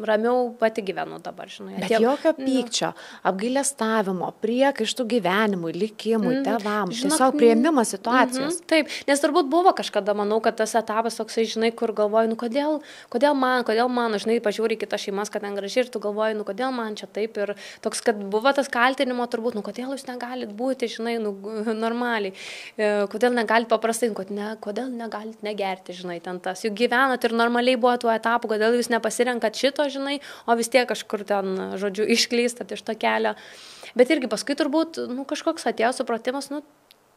ramiau pati gyvenu dabar, žinai. Bet jokio pykčio, apgailestavimo, priekaištų gyvenimui, likimui, tėvams, tiesiog priėmimo situacijos. Taip, nes turbūt buvo kažkada, manau, kad tas etapas toksai, žinai, kur galvoju, nu kodėl man, žinai, pažiūri kitas šeimas, kad ten gražiai ir tu galvoji, nu kodėl man čia taip ir toks, kad buvo tas kaltinimo turbūt, nu kodėl jūs negalit būti, žinai, nu normaliai, kodėl negalit paprastai, kodėl negalit negerti, žinai, ten tas. Juk gyvenat ir normaliai buvo tų etapų, kodėl jūs nepasirenkat šito, žinai, o vis tiek kažkur ten, žodžiu, išklystat iš to kelio. Bet irgi paskui turbūt, nu, kažkoks atėjo supratimas, nu,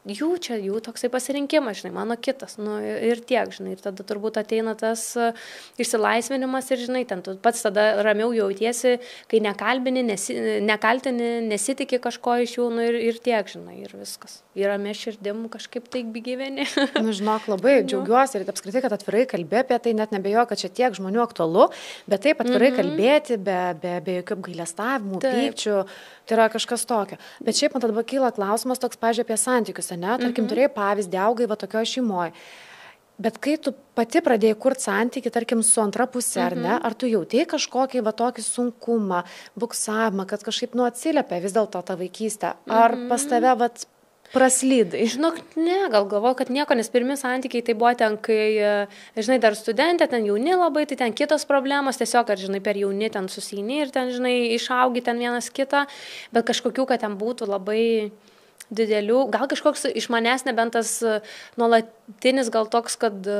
jų toksai pasirinkimas, žinai, mano kitas, nu, ir tiek, žinai, ir tada turbūt ateina tas išsilaisvinimas ir, žinai, ten tu pats tada ramiau jautiesi, kai nekaltini, nesitiki kažko iš jų, nu, ir tiek, žinai, ir viskas. Ir ramiai širdim kažkaip taip gyveni. Nu, žinok, labai džiaugiuosi ir apskritai, kad atvirai kalbė apie tai, net nebejoju, kad čia tiek žmonių aktualu, bet taip atvirai kalbėti, be jokių apgailestavimų, pykčių, tai yra kažkas tokio. Bet šiaip man tada kyla klausimas toks, pavyzdžiui, apie santykius, ne? Tarkim, turėjai pavyzdį, augai va tokioje šeimoje. Bet kai tu pati pradėjai kurti santykį, tarkim, su antra pusė, ar ne, ar tu jautėjai kažkokį va tokį sunkumą, buksavimą, kad kažkaip atsiliepia vis dėlto tą vaikystę? Ar pas tave, Praslydai. Žinok, ne, gal galvoju, kad nieko, nes pirmi santykiai tai buvo ten, kai, žinai, dar studentė, ten jauni labai, tai ten kitos problemos, tiesiog, kad, žinai, per jauni ten susijini ir ten, žinai, išaugi ten vienas kitą, bet kažkokių, kad ten būtų labai didelių, gal kažkoks iš manęs nebent tas nuolatinis, gal toks, kad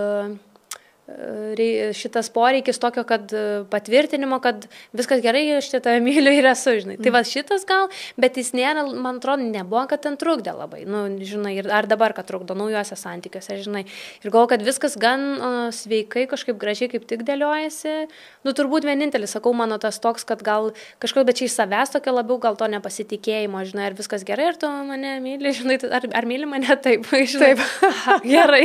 šitas poreikis tokio, kad patvirtinimo, kad viskas gerai, aš tave myliu ir esu, žinai. Tai va šitas gal, bet jis nėra, man atrodo, nebuvo, kad ten trukdė labai. Nu, žinai, ar dabar, kad trukdo naujuose santykiuose, žinai. Ir galvoju, kad viskas gan sveikai, kažkaip gražiai, kaip tik dėliojasi. Nu, turbūt vienintelis, sakau, mano tas toks, kad gal kažkaip, bet čia iš savęs tokio labiau, gal to nepasitikėjimo, žinai, ar viskas gerai, ar tu mane myli, žinai, ar myli mane taip, žinai. Taip. Gerai.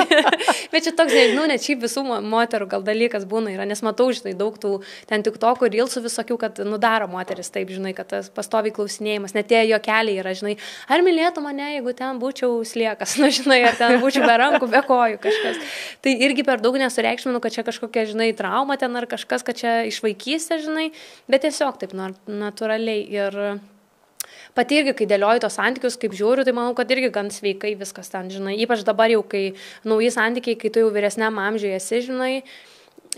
Bet čia toks, nežinau, net šiaip visų moterų gal dalykas būna yra, nes matau, žinai, daug tų ten tiktokų ir rilsų visokių, kad nudaro moteris taip, žinai, kad tas pastoviai klausinėjimas, net tie juokeliai yra, žinai, ar mylėtų mane, jeigu ten būčiau sliekas, nu, žinai, ar ten būčiau be rankų, be kojų kažkas. Tai irgi per daug nesureikšminu, kad čia kažkokia, žinai, trauma ten ar kažkas, kad čia iš vaikystės, žinai, bet tiesiog taip natūraliai ir pati irgi, kai dėlioju tos santykius, kaip žiūriu, tai manau, kad irgi gan sveikai viskas ten, žinai. Ypač dabar jau, kai nauji santykiai, kai tu jau vyresniam amžiuje esi, žinai,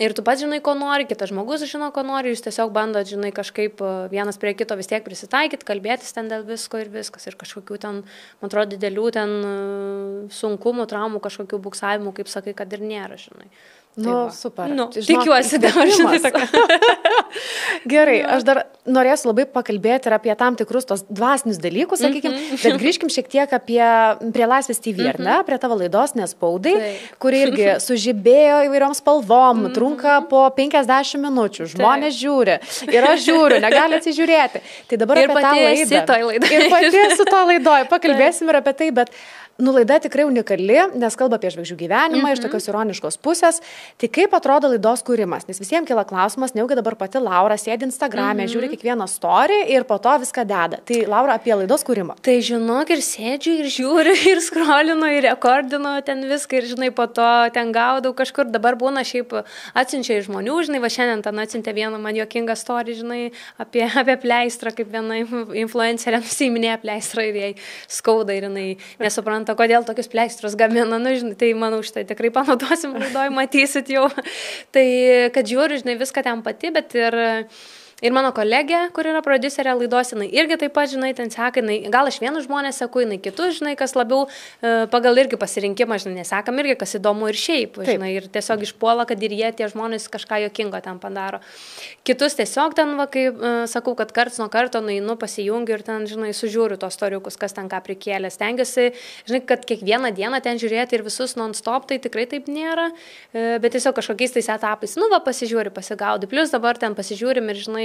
ir tu pats žinai, ko nori, kitas žmogus žino, ko nori, jūs tiesiog bandot, žinai, kažkaip vienas prie kito vis tiek prisitaikyti, kalbėtis ten dėl visko ir viskas. Ir kažkokių ten, man atrodo, didelių ten sunkumų, traumų, kažkokių buksavimų, kaip sakai, kad ir nėra, žinai. Nu, super. Nu, tikiuosi dabar, žinai, tokia. Gerai, aš dar norėsiu labai pakalbėti ir apie tam tikrus tos dvasinius dalykus, sakykime, bet grįžkim šiek tiek prie Laisvės TV, ar ne, prie tavo laidos Nespaudai, kuri irgi sužibėjo įvairiom spalvom, trunka po 50 minučių, žmonės žiūri ir aš žiūriu, negali atsižiūrėti. Tai dabar ir apie tą laidą. Ir pati esu to laidoj, pakalbėsim ir apie tai, bet laida tikrai unikali, nes kalba apie žvaigždžių gyvenimą iš tokios ironiškos pusės. Tai kaip atrodo laidos kūrimas? Nes visiems kila klausimas, nejaugi dabar pati Laura sėdi Instagram'e, žiūri kiekvieną story ir po to viską deda. Tai Laura, apie laidos kūrimą. Tai žinok, ir sėdžiu, ir žiūriu, ir skrolinu, ir rekordinu ten viską, ir žinai, po to ten gaudau kažkur. Dabar būna šiaip atsiunčia iš žmonių, žinai, va šiandien ten atsiuntė vieną man juokingą story, žinai, apie pleistrą, kaip viena influencerė nusiiminėja pleistrą ir jai skauda ir jinai nesupranta, kodėl tokius pleistrus gamina, nu, žinai, tai manau, štai tikrai panaudosim laidoj, matysit jau. Tai, kad žiūriu, žinai, viską ten pati, bet ir mano kolegė, kur yra prodiuserė laidos, jinai irgi taip pat, žinai, ten seka, gal aš vienus žmonės seku, jinai kitus, žinai, kas labiau pagal irgi pasirinkimą, žinai, nesekam irgi, kas įdomu ir šiaip, žinai, ir tiesiog išpuola, kad ir jie tie žmonės kažką juokingo ten padaro. Kitus tiesiog ten, va, kaip sakau, kad karts nuo karto nueinu, pasijungiu ir ten, žinai, sužiūriu tos storiukus, kas ten ką prikėlė. Stengiuosi, žinai, kad kiekvieną dieną ten žiūrėti ir visus non-stop, tai tikrai taip nėra, bet tiesiog kažkokiais tais etapais, nu, va, pasižiūri, pasigaudi. Plius dabar ten pasižiūrim ir, žinai,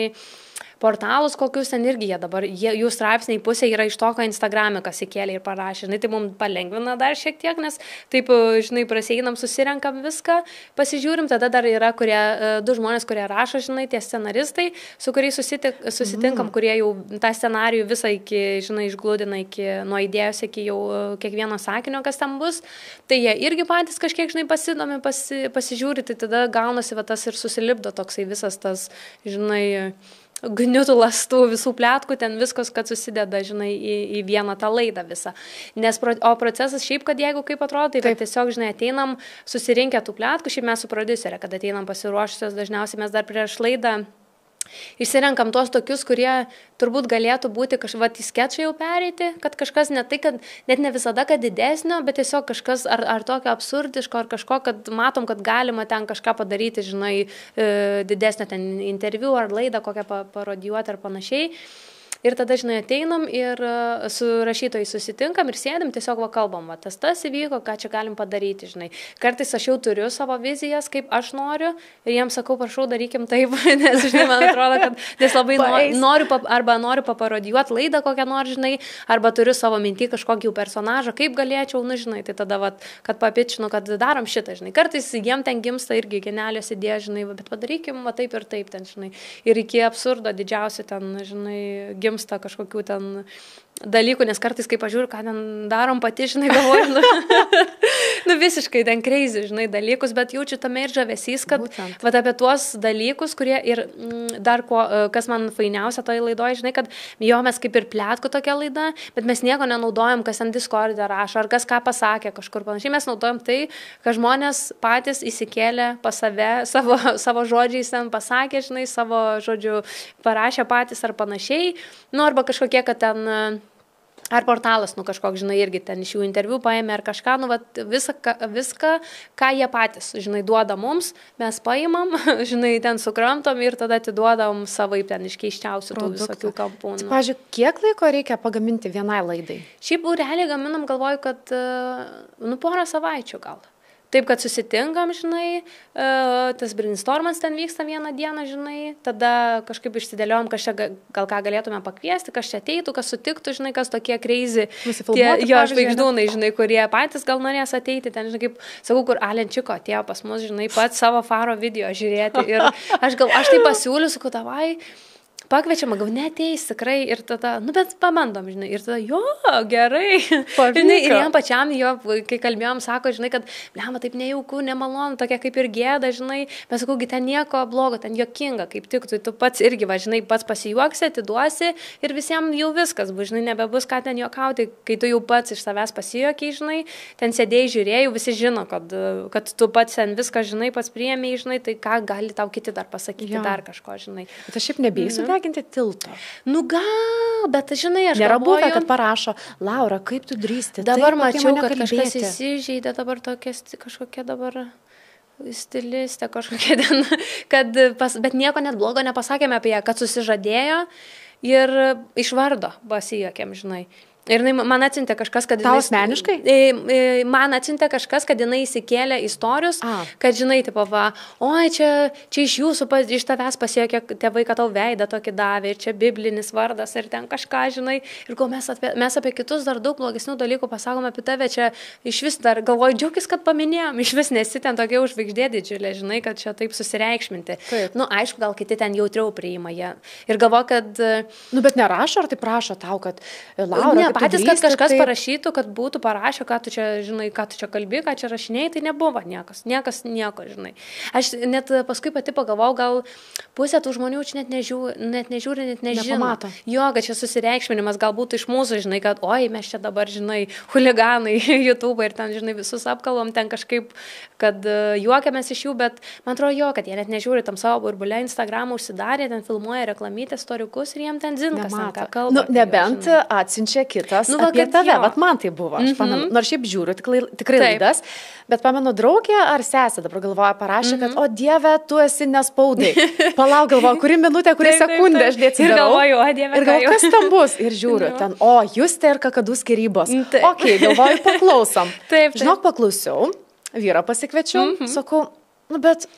portalus kokius ten irgi jie dabar, jų straipsniai pusė yra iš to, ką Instagram'e kas įkėlė ir parašė. Žinai, tai mums palengvina dar šiek tiek, nes taip, žinai, prasieinam, susirenkam viską, pasižiūrim, tada dar yra du žmonės, kurie rašo, žinai, tie scenaristai, su kuriais susitinkam, kurie jau tą scenarijų visą iki, žinai, išgludina nuo idėjos iki jau kiekvieno sakinio, kas tam bus. Tai jie irgi patys kažkiek, žinai, pasidomi, pasižiūri, tai tada gaunasi va tas ir susilipdo toksai visas tas, žinai, gniutulas tų visų pletkų, ten viskas, kad susideda, žinai, į vieną tą laidą visą. O procesas šiaip, kad jeigu kaip atrodo, tai tiesiog, žinai, ateinam susirinkę tų pletkų, šiaip mes su prodiuserė, kad ateinam pasiruošusios, dažniausiai mes dar prieš laidą išsirenkam tos tokius, kurie turbūt galėtų būti į skečą jau pereiti, kad kažkas ne tai, kad net ne visada, kad didesnio, bet tiesiog kažkas ar tokio absurdiško, ar kažko, kad matom, kad galima ten kažką padaryti, žinai, didesnio ten interviu ar laidą, kokią parodijuoti ar panašiai. Ir tada, žinai, ateinam ir su rašytojai susitinkam ir sėdim, tiesiog va kalbam, va, tas įvyko, ką čia galim padaryti, žinai. Kartais aš jau turiu savo vizijas, kaip aš noriu ir jiems sakau, prašau, darykim taip, nes, žinai, man atrodo, kad nes labai noriu paparodijuoti laidą kokią nors, žinai, arba turiu savo mintį kažkokį personažą, kaip galėčiau, nu, žinai, tai tada, va, kad papičinu, kad darom šitą, žinai. Kartais jiem ten gimsta irgi genialios idėjos, žinai, bet padarykim, va, taip ir taip, ten, žinai. Ir iki absurdo didžiausia ten, žinai, gimsta kažkokių ten dalykų, nes kartais, kai pažiūriu, ką ten darom pati, žinai, galvoju, nu visiškai ten crazy, žinai, dalykus, bet jaučiu tame ir žavesys, kad vat apie tuos dalykus, kurie ir dar kas man fainiausia toje laidoje, žinai, kad jo mes kaip ir plėtkų tokia laida, bet mes nieko nenaudojam, kas ant Discord'e rašo, ar kas ką pasakė kažkur panašiai. Mes naudojam tai, kad žmonės patys įsikėlė pas save, savo žodžiais ten pasakė, žinai, savo žodžių parašė patys ar panašiai. Nu, arba kažkokie, kad ten... Ar portalas, nu kažkoks, žinai, irgi ten iš jų interviu paėmė ar kažką, nu, viską, ką jie patys, žinai, duoda mums, mes paimam, žinai, ten sukramtom ir tada atiduodam savaip ten iš keiščiausių tų visokių kampų. Nu. Pavyzdžiui, kiek laiko reikia pagaminti vienai laidai? Šiaip realiai gaminam, galvoju, kad, porą savaičių gal. Taip, kad susitinkam, žinai, tas brainstormas ten vyksta vieną dieną, žinai, tada kažkaip išsidėliojom, kas čia gal ką galėtume pakviesti, kas čia ateitų, kas sutiktų, žinai, kas tokie crazy, jo žvaigždūnai, žinai, kurie patys gal norės ateiti, ten, žinai, kaip, sakau, kur Alenčiko atėjo pas mus, žinai, pats savo faro video žiūrėti ir aš tai pasiūliu, sakau, davai, pakviečiama, gal neteis tikrai ir tada, nu bet pabandom, žinai, ir tada, jo, gerai. Žinai, ir jam pačiam, jo, kai kalbėjom, sako, žinai, kad, blema, taip nejauku, nemalonu, tokia kaip ir gėda, žinai, mes sakau, ten nieko blogo, ten juokinga, kaip tik, tu pats irgi, va, žinai, pats pasijuoksi, atiduosi ir visiems jau viskas bus, žinai, nebebus ką ten juokauti, kai tu jau pats iš savęs pasijuokiai, žinai, ten sėdėjai, žiūrėjai, visi žino, kad tu pats ten viską, žinai, pats priėmėjai, žinai, tai ką gali tau kiti dar pasakyti, dar kažko, žinai. Bet aš šiaip nebijai tilto. Nu gal, bet žinai, aš nėra buvę, kad parašo, Laura, kaip tu drįsti? Dabar mačiau, kad kažkas įsižeidė, dabar kažkokia dabar stilistė, kažkokia ten, bet nieko net blogo nepasakėme apie ją, kad susižadėjo ir iš vardo pasijuokėm, žinai. Ir man atsiuntė kažkas, kad... Tau asmeniškai? Man atsiuntė kažkas, kad jinai įsikėlė istorijus, kad, žinai, tipo, va, oi, čia iš jūsų, iš tavęs pasiekė tėvai, kad tau veidą tokį davė, ir čia biblinis vardas, ir ten kažką, žinai. Ir kol mes apie kitus dar daug blogesnių dalykų pasakome apie tave, čia iš vis dar galvoju, džiaugis, kad paminėjom, iš vis nesi ten tokia užvaigždė didžiulė, žinai, kad čia taip susireikšminti. Taip. Nu, aišku, gal kiti ten jautriau priima jie. Ir galvoju, kad... Nu, bet nerašo, ar tai prašo tau, kad Laura... Patys, kad kažkas parašytų, kad būtų parašę, ką tu čia, žinai, ką tu čia kalbi, ką čia rašinėjai, tai nebuvo niekas nieko, žinai. Aš net paskui pati pagalvojau, gal pusė tų žmonių čia net nežiūri, net nežino. Nepamato. Jo, kad čia susireikšminimas galbūt iš mūsų, žinai, kad oi, mes čia dabar, žinai, huliganai, YouTube ir ten, žinai, visus apkalbam, ten kažkaip, kad juokiamės iš jų, bet man atrodo jo, kad jie net nežiūri tam savo burbulę, Instagramą užsidarė, ten filmuoja reklamytės, storiukus ir jiem ten zinkas, ką kalba. Nu, nebent atsiunčia kitas apie tave, vat man tai buvo, aš pamenu, nors šiaip žiūriu tikrai laidas, bet pamenu draugė ar sesė dabar galvoja, parašė, kad, o Dieve, tu esi nespaudai. Palauk, galvoju, kuri minutė, kuri sekundė, aš dėtsiu. Ir galvoju, o Dieve, ir galvoju, kas ten bus. Ir žiūriu, ten, o, Justė ir Kakadų skyrybos. Ok, galvoju, paklausom. Žinok, paklausiau, vyrą pasikviečiau, sakau, bet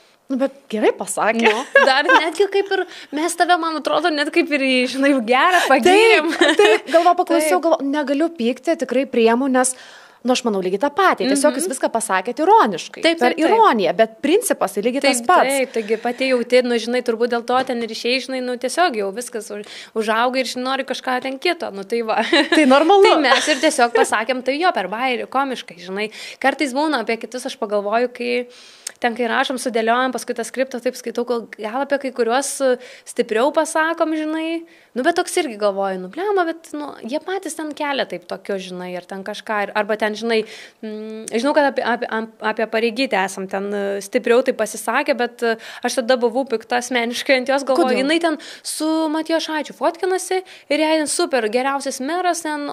gerai pasakė. Dar netgi kaip ir mes tave, man atrodo, net kaip ir, žinai, gerą pagyrėm. Taip, paklausiau, negaliu pykti, tikrai priemu, nes, aš manau, lygiai tą patį. Tiesiog jūs viską pasakėte ironiškai. Per ironiją, bet principas lygiai tas pats. Taip, taigi pati jauti, žinai, turbūt dėl to ten ir išėjai, žinai, tiesiog jau viskas užaugai ir nori kažką ten kito, tai va. Tai normalu. Tai mes ir tiesiog pasakėm, tai jo, per bairį, komiškai, žinai. Kartais būna apie kitus, aš pagalvoju, kai rašom, sudėliojam, paskui tą skriptą taip skaitau, gal apie kai kuriuos stipriau pasakom, žinai, bet toks irgi galvoju, blema, bet, jie patys ten kelia taip tokio, žinai, ir ten kažką, arba ten, žinai, žinau, kad apie Pareigytę esam ten stipriau tai pasisakė, bet aš tada buvau pikta asmeniškai ant jos, galvoju, jinai ten su Matijošaičiu fotkinasi ir jai ten super, geriausias meras, ten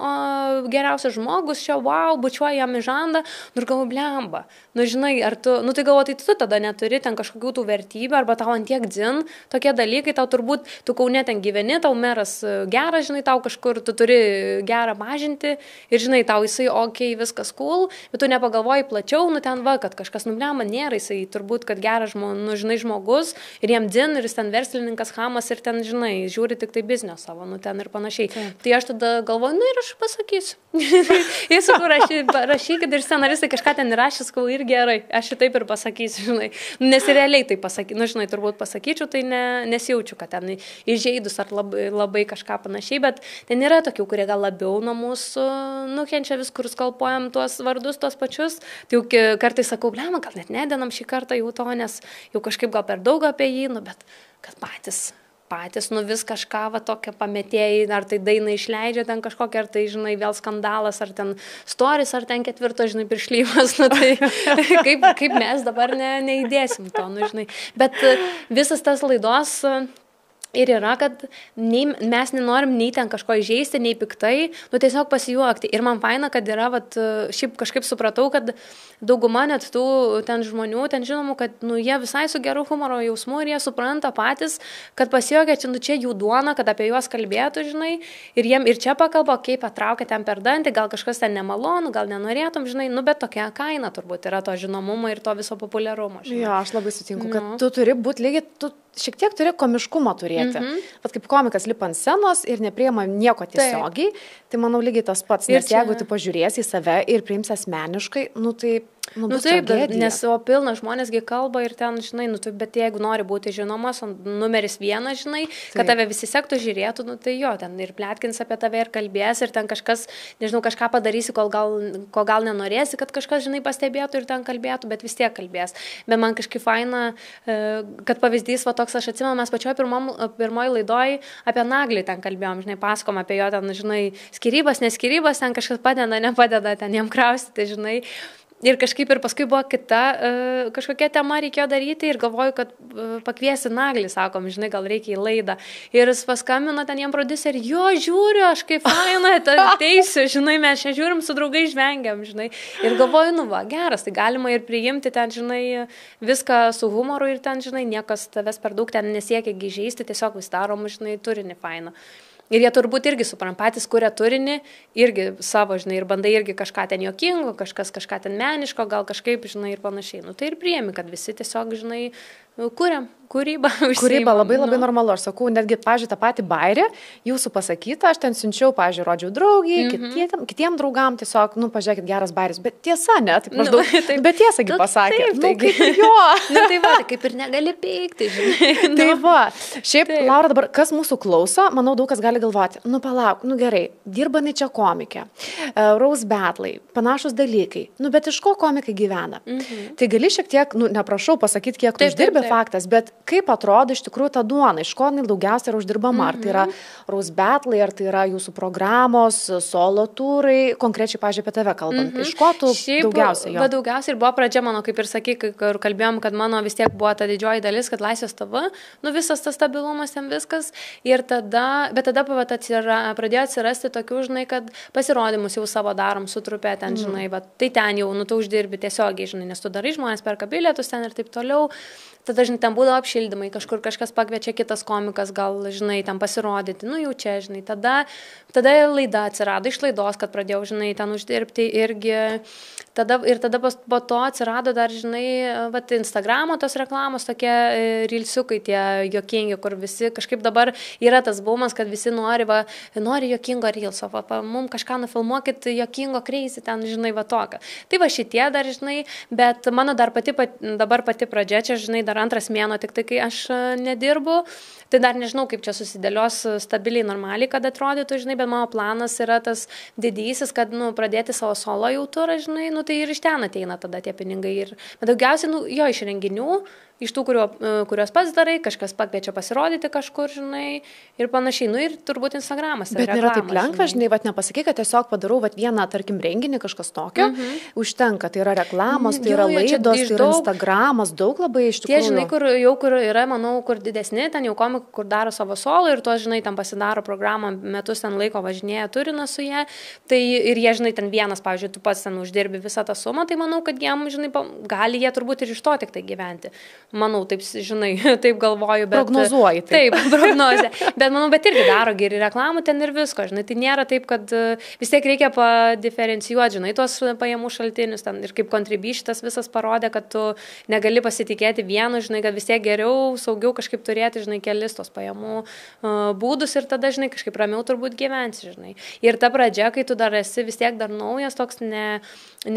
geriausias žmogus, čia, wow, bučiuoja jam į žandą, ir galvoju, blemba, žinai, ar tu, tai galvoju, tai tu tada neturi ten kažkokių tų vertybių, arba tau ant tiek dzin, tokie dalykai, tau turbūt, tu Kaune ten gyveni, tau meras geras, žinai, tau kažkur, tu turi gerą mažinti ir, žinai, tau jisai, okei, viskas cool, bet tu nepagalvoji plačiau, ten va, kad kažkas nublema, nėra jisai, turbūt, kad geras, žinai, žmogus ir jam dzin, ir jis ten verslininkas, hamas ir ten, žinai, žiūri tik tai biznio savo, ten ir panašiai. Tai aš tada galvoju, ir aš pasakysiu. Jis rašykit ir scenaristai kažką ten rašys, ir gerai, aš šitaip ir pasakysiu. Žinai, nes realiai tai pasakyčiau, žinai, turbūt pasakyčiau, tai nesijaučiu, kad ten įžeidus ar labai kažką panašiai, bet ten yra tokių, kurie gal labiau nuo mūsų nukenčia vis, kur skalpuojam tuos vardus, tuos pačius, tai jau kartais sakau, blema, gal net nedėnam šį kartą jau to, nes jau kažkaip gal per daug apie jį, bet kad patys patys, vis kažką va tokią pametėjai, ar tai dainą išleidžia ten kažkokią, ar tai, žinai, vėl skandalas, ar ten stories, ar ten ketvirto, žinai, piršlymas, tai kaip mes dabar neįdėsim to, žinai. Bet visas tas laidos ir yra, kad mes nenorim nei ten kažko įžeisti, nei piktai, tiesiog pasijuokti. Ir man faina, kad yra, šiaip kažkaip supratau, kad dauguma net tų ten žmonių, ten žinomų, kad jie visai su geru humoro jausmu ir jie supranta patys, kad pasijuokia, čia jų duona, kad apie juos kalbėtų, žinai, ir jiem ir čia pakalba, kaip patraukia ten per dantį, gal kažkas ten nemalonu, gal nenorėtum, žinai, bet tokia kaina turbūt yra to žinomumo ir to viso populiarumo. Žinai. Jo, aš labai sutinku, kad tu turi būti lygiai, tu šiek tiek turi komiškumo turėti. Vat kaip komikas lipa ant scenos ir nepriima nieko tiesiogiai, tai manau lygiai tas pats, nes jeigu tu pažiūrėsi į save ir priimsi asmeniškai, tai bus taip, tragedija. nes pilna žmonėsgi kalba ir ten, žinai, bet jeigu nori būti žinomas, numeris 1, žinai, kad tave visi sektų, žiūrėtų, tai jo, ten ir pletkins apie tave ir kalbės, ir ten kažkas, nežinau, kažką padarysi, ko gal nenorėsi, kad kažkas, žinai, pastebėtų ir ten kalbėtų, bet vis tiek kalbės. Bet man kažkaip faina, kad pavyzdys, toks aš atsimenu, mes pačioj pirmoji laidoj apie Naglį ten kalbėjom, žinai, pasakom apie jo ten, žinai, skyrybas, neskyrybas, ten kažkas padeda, nepadeda, ten jam kraustyti, žinai. Ir kažkaip ir paskui buvo kita, kažkokia tema reikėjo daryti ir galvoju, kad pakviesi Naglį, sakom, žinai, gal reikia į laidą. Ir jis paskambino ten jam prodiuserį, jo, žiūriu, aš kaip faina, teisiu, žinai, mes čia žiūrim su draugai žvengiam, žinai. Ir galvoju, geras, tai galima ir priimti ten, žinai, viską su humoru ir ten, žinai, niekas tavęs per daug ten nesiekia įžeisti, tiesiog vis darom, žinai, turinį fainą. Ir jie turbūt irgi supran, patys kuria turinį, irgi savo, žinai, ir bandai irgi kažką ten juokingo, kažką ten meniško, gal kažkaip, žinai, ir panašiai. Tai ir priemi, kad visi tiesiog, žinai, kuriam. Kūryba labai normalu. Aš sakau, netgi, pažiūrėjau, tą patį bairį, jūsų pasakytą, aš ten siunčiau, pažiūrėjau, rodžiau draugiai, kitiem draugam tiesiog, pažiūrėkit, geras bairis, bet tiesa, ne, taip maždaug, bet tiesagi pasakė. Taip, kaip jo. Tai va, kaip ir negali peikti, žinai. Tai va, šiaip, Laura, dabar, kas mūsų klauso, manau, daug kas gali galvoti, palauk, gerai, dirba čia komikė, Rose Battlai, panašus dalykai, bet iš ko komikai gyvena? Tai gali šiek tiek, neprašau pasakyti, kiek tu uždirbi faktas, bet kaip atrodo iš tikrųjų ta duona, iš ko jinai daugiausiai yra uždirbama, ar tai yra Rose Battlai, ar tai yra jūsų programos, solo turai, konkrečiai, pažiūrėjau, apie tave kalbant, iš ko tu daugiausiai jo? Daugiausiai ir buvo pradžia mano, kaip ir sakai, kai kalbėjom, kad mano vis tiek buvo ta didžioji dalis, kad Laisvės TV, visas tas stabilumas, ten viskas, ir tada pradėjo atsirasti tokių, žinai, kad pasirodymus jau savo darom su trupė, ten, žinai, tai ten jau, tu uždirbi tiesiogiai, žinai, nes tu darai, žmonės perka bilietus ten ir taip toliau. Tada, žinai, ten būdavo apšildymai, kažkur kažkas pakviečia kitas komikas, gal, žinai, ten pasirodyti, jau čia, žinai, tada laida atsirado iš laidos, kad pradėjau, žinai, ten uždirbti irgi, tada po to atsirado dar, žinai, Instagramo tos reklamos, tokie reelsiukai tie juokingi, kur visi, kažkaip dabar yra tas bumas, kad visi nori juokingo reelso, mums kažką nufilmuokit juokingo crazy, ten, žinai, tokia. Tai va šitie dar, žinai, bet mano dar dabar pati pradžia, čia, žinai, dar antras mėnuo, tik tai, kai aš nedirbu, tai dar nežinau, kaip čia susidėlios stabiliai, normaliai, kad atrodytų, žinai, bet mano planas yra tas didysis, kad, pradėti savo solo jau turą, žinai, tai ir iš ten ateina tada tie pinigai. Bet daugiausiai, jo iš renginių, iš tų, kuriuos pats darai, kažkas pakviečia pasirodyti kažkur, žinai, ir panašiai. Ir turbūt Instagramas. Bet nėra taip lengva, žinai, nepasakai, kad tiesiog padarau vieną, tarkim, renginį, kažkas tokio, užtenka, tai yra reklamos, tai yra laidos, tai yra Instagramas, daug labai iš tikrųjų. Tie, žinai, kur yra, manau, kur didesni, ten jau komikai, kur daro savo solo ir tuos, žinai, ten pasidaro programą, metus ten laiko važinėja turina su jie, tai ir jie, žinai, ten vienas, pavyzdžiui, tu pats ten uždirbi visą tą sumą, tai manau, kad jiem, žinai, gali jie turbūt ir iš to tik tai gyventi. Manau, taip, žinai, taip galvoju, bet... Prognozuoji. Taip, prognozė. Bet manau, bet irgi daro geri reklamų ten ir visko, žinai, tai nėra taip, kad vis tiek reikia padiferencijuoti, žinai, tuos pajamų šaltinius ten ir kaip kontribyšitas visas parodė, kad tu negali pasitikėti vienu, žinai, kad vis tiek geriau, saugiau kažkaip turėti, žinai, kelis tos pajamų būdus ir tada, žinai, kažkaip ramiau turbūt gyvensi, žinai. Ir ta pradžia, kai tu dar esi vis tiek dar naujas, toks ne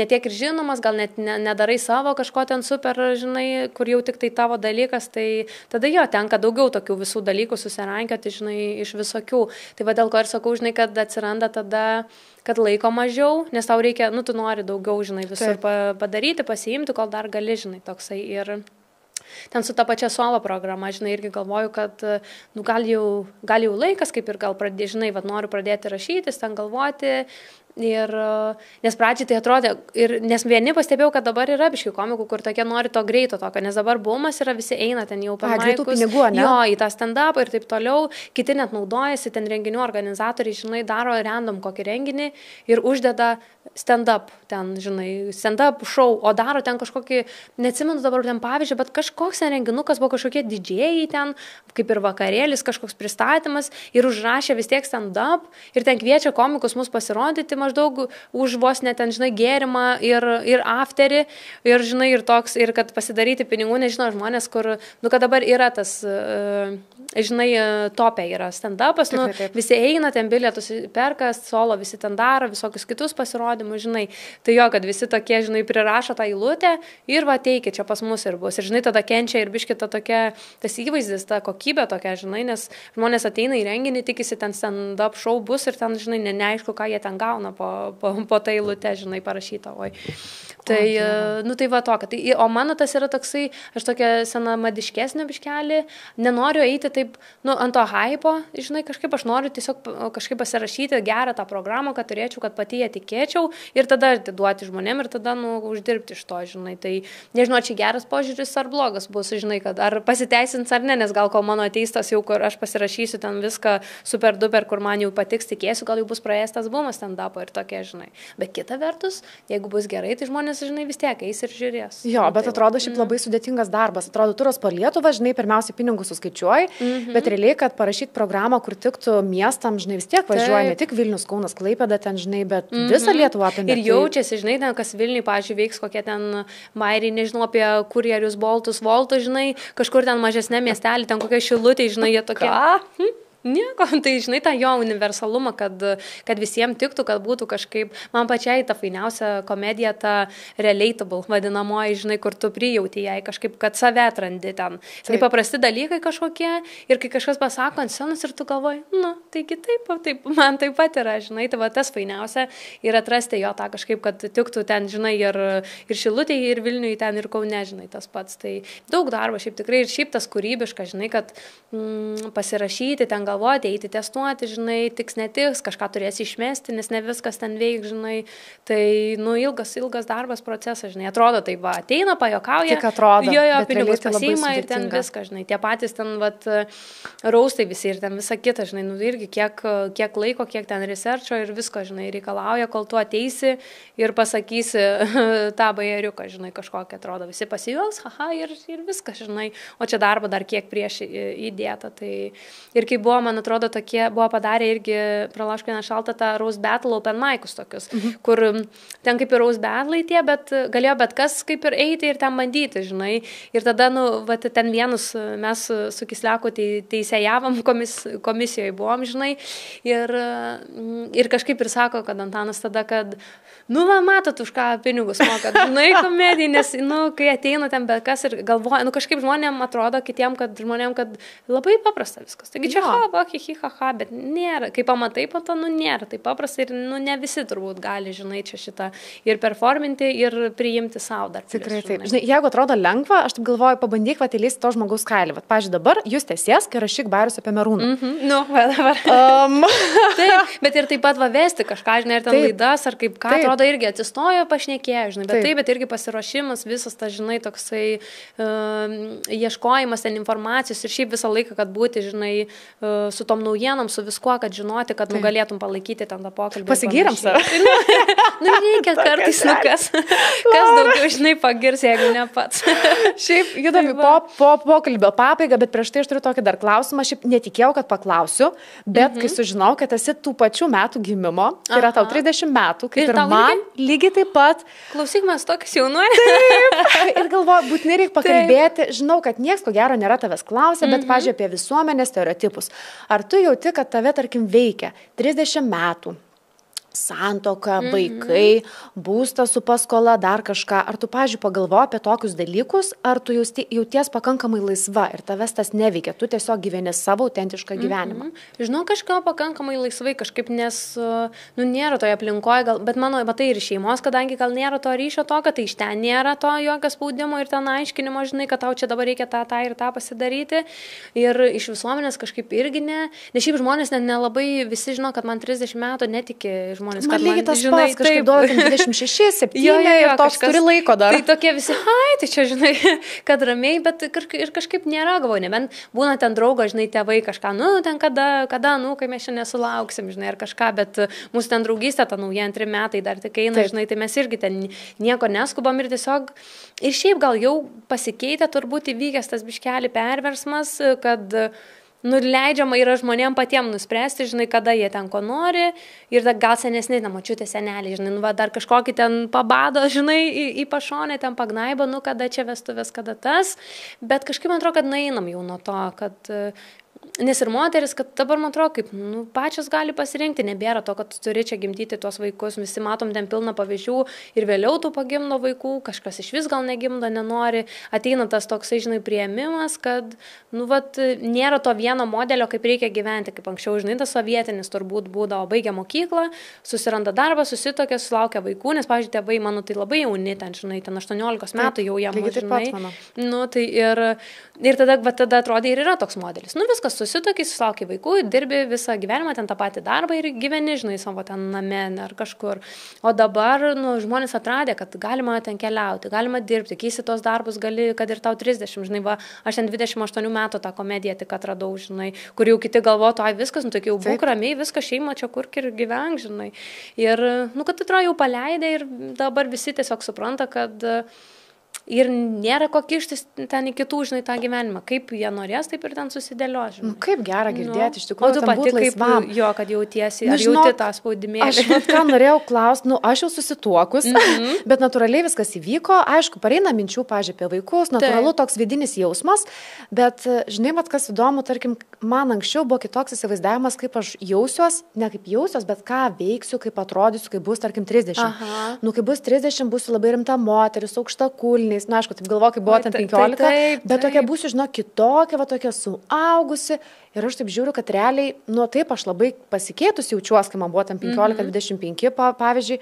tiek ir žinomas, gal net nedarai savo kažko ten super, žinai, kur jau tik tai tavo dalykas, tai tada jo, tenka daugiau tokių visų dalykų susirankioti, žinai, iš visokių. Tai va dėl ko ir sakau, žinai, kad atsiranda tada, kad laiko mažiau, nes tau reikia, tu nori daugiau, žinai, visur padaryti, pasiimti, kol dar gali, žinai, toksai ir ten su ta pačia solo programa, žinai, irgi galvoju, kad nu, gal jau laikas, kaip ir gal pradėti, žinai, noriu pradėti rašytis, ten galvoti. Ir, nes pradžiai tai atrodė, nes vieni pastebėjau, kad dabar yra biškių komikų, kur tokie nori to greito tokio, nes dabar bumas yra, visi eina ten jau per greitų pinigų, ne? Jo, į tą stand-up ir taip toliau, kiti net naudojasi, ten renginių organizatoriai, žinai, daro random kokį renginį ir uždeda stand-up, ten, žinai, stand-up show, o daro ten kažkokį, neatsimenu dabar ten pavyzdžiui, bet kažkoks ten renginukas buvo kažkokie didžėjai ten, kaip ir vakarėlis, kažkoks pristatymas ir užrašė vis tiek stand-up ir ten kviečia komikus mus pasirodyti maždaug už vos net ten, žinai, gėrimą ir afterį ir, žinai, ir toks, ir kad pasidaryti pinigų, nežinau, žmonės, kur, nu, kad dabar yra tas, žinai, topė yra stand-upas, nu, visi eina, ten bilietus perka, solo visi ten daro, visokius kitus pasirodymus, žinai, tai jo, kad visi tokie, žinai, prirašo tą eilutę ir va teikė, čia pas mus ir bus. Ir, žinai, tada kenčia ir biški ta tokia, tas įvaizdis, ta kokybė tokia, žinai, nes žmonės ateina į renginį, tikisi ten stand-up show bus ir ten, žinai, neaišku, ką jie ten gauna po tą eilutę, žinai, parašytą. Oi. Tai, nu, tai va tokia. Tai, o mano tas yra toksai, aš tokia senamadiškesnė biškelį, nenoriu eiti taip, nu, ant to hypo, žinai, kažkaip aš noriu tiesiog kažkaip pasirašyti gerą tą programą, kad turėčiau, kad pati ją tikėčiau ir tada atiduoti žmonėm ir tada, nu, uždirbti iš to, žinai. Tai nežinau, čia geras požiūris ar blogas bus, žinai, kad ar pasiteisins ar ne, nes gal kol mano ateistas jau, kur aš pasirašysiu ten viską super duper, kur man jau patiks, tikėsiu, gal jau bus praėjęs tas bumas stand-upo ir tokie, žinai. Bet kita vertus, jeigu bus gerai, tai žmonės, žinai, vis tiek eis ir žiūrės. Jo, bet atrodo šiaip labai sudėtingas darbas. Atrodo, turas po Lietuvą, žinai, pirmiausiai pinigus suskaičiuoji, bet realiai, kad parašyti programą, kur tiktų miestam, žinai, vis tiek važiuoja ne tik Vilnius, Kaunas, Klaipėda, ten, žinai, bet visą Lietuvą apimė. Ir jaučiasi, žinai, ten, kas Vilniui, pavyzdžiui, veiks kokie ten mairiai, nežinau, apie kurjerius, boltus, voltus, žinai, kažkur ten mažesnė miestelį, ten kokie šilutė, žinai, jie tokie. Nieko, tai žinai tą jo universalumą, kad visiems tiktų, kad būtų kažkaip, man pačiai ta fainiausia komedija, ta relatable vadinamoji, žinai, kur tu prijauti jai kažkaip, kad save atrandi ten. Tai paprasti dalykai kažkokie ir kai kažkas pasako ant scenos ir tu galvoji, nu, taigi taip, man taip pat yra, žinai, tai va tas fainiausia ir atrasti jo tą kažkaip, kad tiktų ten, žinai, ir Šilutėje, ir Vilniui, ten ir Kaune, žinai, tas pats. Tai daug darbo šiaip tikrai ir šiaip tas kūrybiška, žinai, kad pasirašyti ten galvoti, eiti testuoti, žinai, tiks netiks, kažką turėsi išmesti, nes ne viskas ten veik, žinai, tai, nu, ilgas darbas procesas, žinai, atrodo, tai va, ateina, pajokauja, tik atrodo, jo, pinigus pasiima ir ten viskas, žinai, tie patys ten, vat, raustai visi ir ten visa kita, žinai, nu, irgi kiek laiko, kiek ten researcho ir visko, žinai, reikalauja, kol tu ateisi ir pasakysi tą bajeriuką, žinai, kažkokia atrodo, visi pasijuoks, haha, ir viskas, žinai, o čia darbo dar kiek prieš įdėta, tai ir kai buvo, man atrodo, tokie buvo padarę irgi pralaškai nešaltą tą Rose Battle Open Mic'us tokius, kur ten kaip ir Rose Battle tie, bet galėjo bet kas kaip ir eiti ir ten bandyti, žinai. Ir tada, nu, va, ten vienus mes su Kisleku teisėjavom, komisijoje buvom, žinai. Ir kažkaip ir sako, kad Antanas tada, kad, nu, va, matot, už ką pinigus mokat, žinai, komedijai, nes, nu, kai ateina ten bet kas ir galvoja, nu, kažkaip žmonėm atrodo kitiem, kad žmonėm, kad labai paprasta viskas. Taigi čia bet nėra, kai pamatai po to, nu, nėra, tai paprasta ir, nu, ne visi turbūt gali, žinai, čia šitą ir performinti, ir priimti savo dar. Tikrai taip. Žinai, jeigu atrodo lengva, aš taip galvoju, pabandyk vatėlys to žmogaus kailį. Vat, pažiūrėjau, dabar jūs tiesies, kai rašyk bajerius apie Merūną. Nu, dabar. Taip, bet ir taip pat vesti kažką, žinai, ir ten laidas, ar kaip ką, atrodo, irgi atsistojo, pašnekėjo, žinai, bet taip, bet irgi pasiruošimas, visas tas, žinai, toksai ieškojimas ten informacijos ir šiaip visą laiką, kad būti, žinai, su tom naujienom, su viskuo, kad žinoti, kad galėtum palaikyti ten tą pokalbį. Pasigyram save. Nu, reikia kartais, nu, kas daugiau, žinai, pagirs, jeigu ne pats. Šiaip judami po pokalbio pabaigą, bet prieš tai aš turiu tokį dar klausimą, šiaip netikėjau, kad paklausiu, bet kai sužinau, kad esi tų pačių metų gimimo, tai yra tau 30 metų, kaip ir man, lygiai taip pat. Klausyk, mes tokius jaunuoliai. Taip, ir galvoju, būtinai reikia pakalbėti, žinau, kad nieks ko gero nėra tavęs klausę, bet, pažiūrėjau, apie visuomenės stereotipus. Ar tu jauti, kad tave, tarkim, veikia 30 metų, santuoka, vaikai, būstas su paskola, dar kažką. Ar tu, pavyzdžiui, pagalvoji apie tokius dalykus, ar tu jauties pakankamai laisva ir tavęs tas neveikia, tu tiesiog gyveni savo autentišką gyvenimą? Žinau, kažką pakankamai laisvai kažkaip, nes, nėra toje aplinkoje, bet mano, matai, ir šeimos, kadangi gal nėra to ryšio to, kad tai iš ten nėra to jokio spaudimo ir ten aiškinimo, žinai, kad tau čia dabar reikia tą ir tą pasidaryti. Ir iš visuomenės kažkaip irgi ne. Nes šiaip žmonės nelabai visi žino, kad man 30 metų netiki žmonės, man kad lygiai tas pats, kažkaip duodam 26, 7 ir toks turi laiko dar. Tai tokie visi, tai čia, žinai, kad ramiai, bet ir kažkaip nėra, galvoju, nebent būna ten draugo, žinai, tėvai kažką, ten kada, kai mes čia nesulauksim, žinai, ar kažką, bet mūsų ten draugystė, ta nauja 2 metai dar tik eina, žinai, tai mes irgi ten nieko neskubam ir tiesiog, ir šiaip gal jau pasikeitė, turbūt įvykęs tas biškelį perversmas, kad leidžiama yra žmonėm patiem nuspręsti, žinai, kada jie ten ko nori ir gal senesni, močiutė, seneliai, žinai, dar kažkokį ten pabado, žinai, į pašonę, ten pagnaibo, kada čia vestuvės, kada tas, bet kažkaip man atrodo, kad einam jau nuo to, kad nes ir moteris, kad dabar man atrodo, kaip pačios gali pasirinkti, nebėra to, kad tu turi čia gimdyti tuos vaikus, visi matom ten pilną pavyzdžių ir vėliau tu pagimdo vaikų, kažkas iš vis gal negimdo, nenori, ateina tas toksai, žinai, priėmimas, kad, nėra to vieno modelio, kaip reikia gyventi, kaip anksčiau, žinai, tas sovietinis turbūt būdavo, baigia mokyklą, susiranda darbą, susitokia, sulaukia vaikų, nes, pavyzdžiui, tėvai, mano, tai labai jauni, ten, žinai, ten 18 metų jau jam, žinai, tai ir tada atrodė ir yra toks modelis, viskas susitokiai, susilaukia vaikų, dirbi visą gyvenimą, ten tą patį darbą ir gyveni, žinai, savo ten name ar kažkur. O dabar, žmonės atradė, kad galima ten keliauti, galima dirbti, keisti tos darbus, gali, kad ir tau 30, žinai, aš ten 28 metų tą komediją tik atradau, žinai, kur jau kiti galvotų, viskas, tokia jau būk ramiai, viskas šeima čia kur ir gyvenk, žinai. Ir, kad atrodo jau paleidė ir dabar visi tiesiog supranta, kad ir nėra ko kištis ten į kitų, žinai, tą gyvenimą. Kaip jie norės, taip ir ten susidėlio, žinai. Kaip gera girdėti, iš tikrųjų, o tu pati kaip jo, kad jautiesi, ar jauti tą spaudimėlį? Aš ką norėjau klausti, aš jau susituokus, bet natūraliai viskas įvyko, aišku, pareina minčių, pažiūrėjau, apie vaikus, natūralu toks vidinis jausmas, bet, žinai, kas įdomu, tarkim, man anksčiau buvo kitoks įsivaizdavimas, kaip aš jausiuos, ne kaip jausiuos, bet ką veiksiu, kaip atrodysiu, kai bus, tarkim, 30. Kai bus 30, būsiu labai rimta moteris, aukšta kulniais, aišku, taip galvoju, kai buvo ten 15, bet tokia būsiu, kitokia, tokia suaugusi. Ir aš taip žiūriu, kad realiai, taip aš labai pasikeitus jaučiuos, kai man buvo ten 15-25, pavyzdžiui,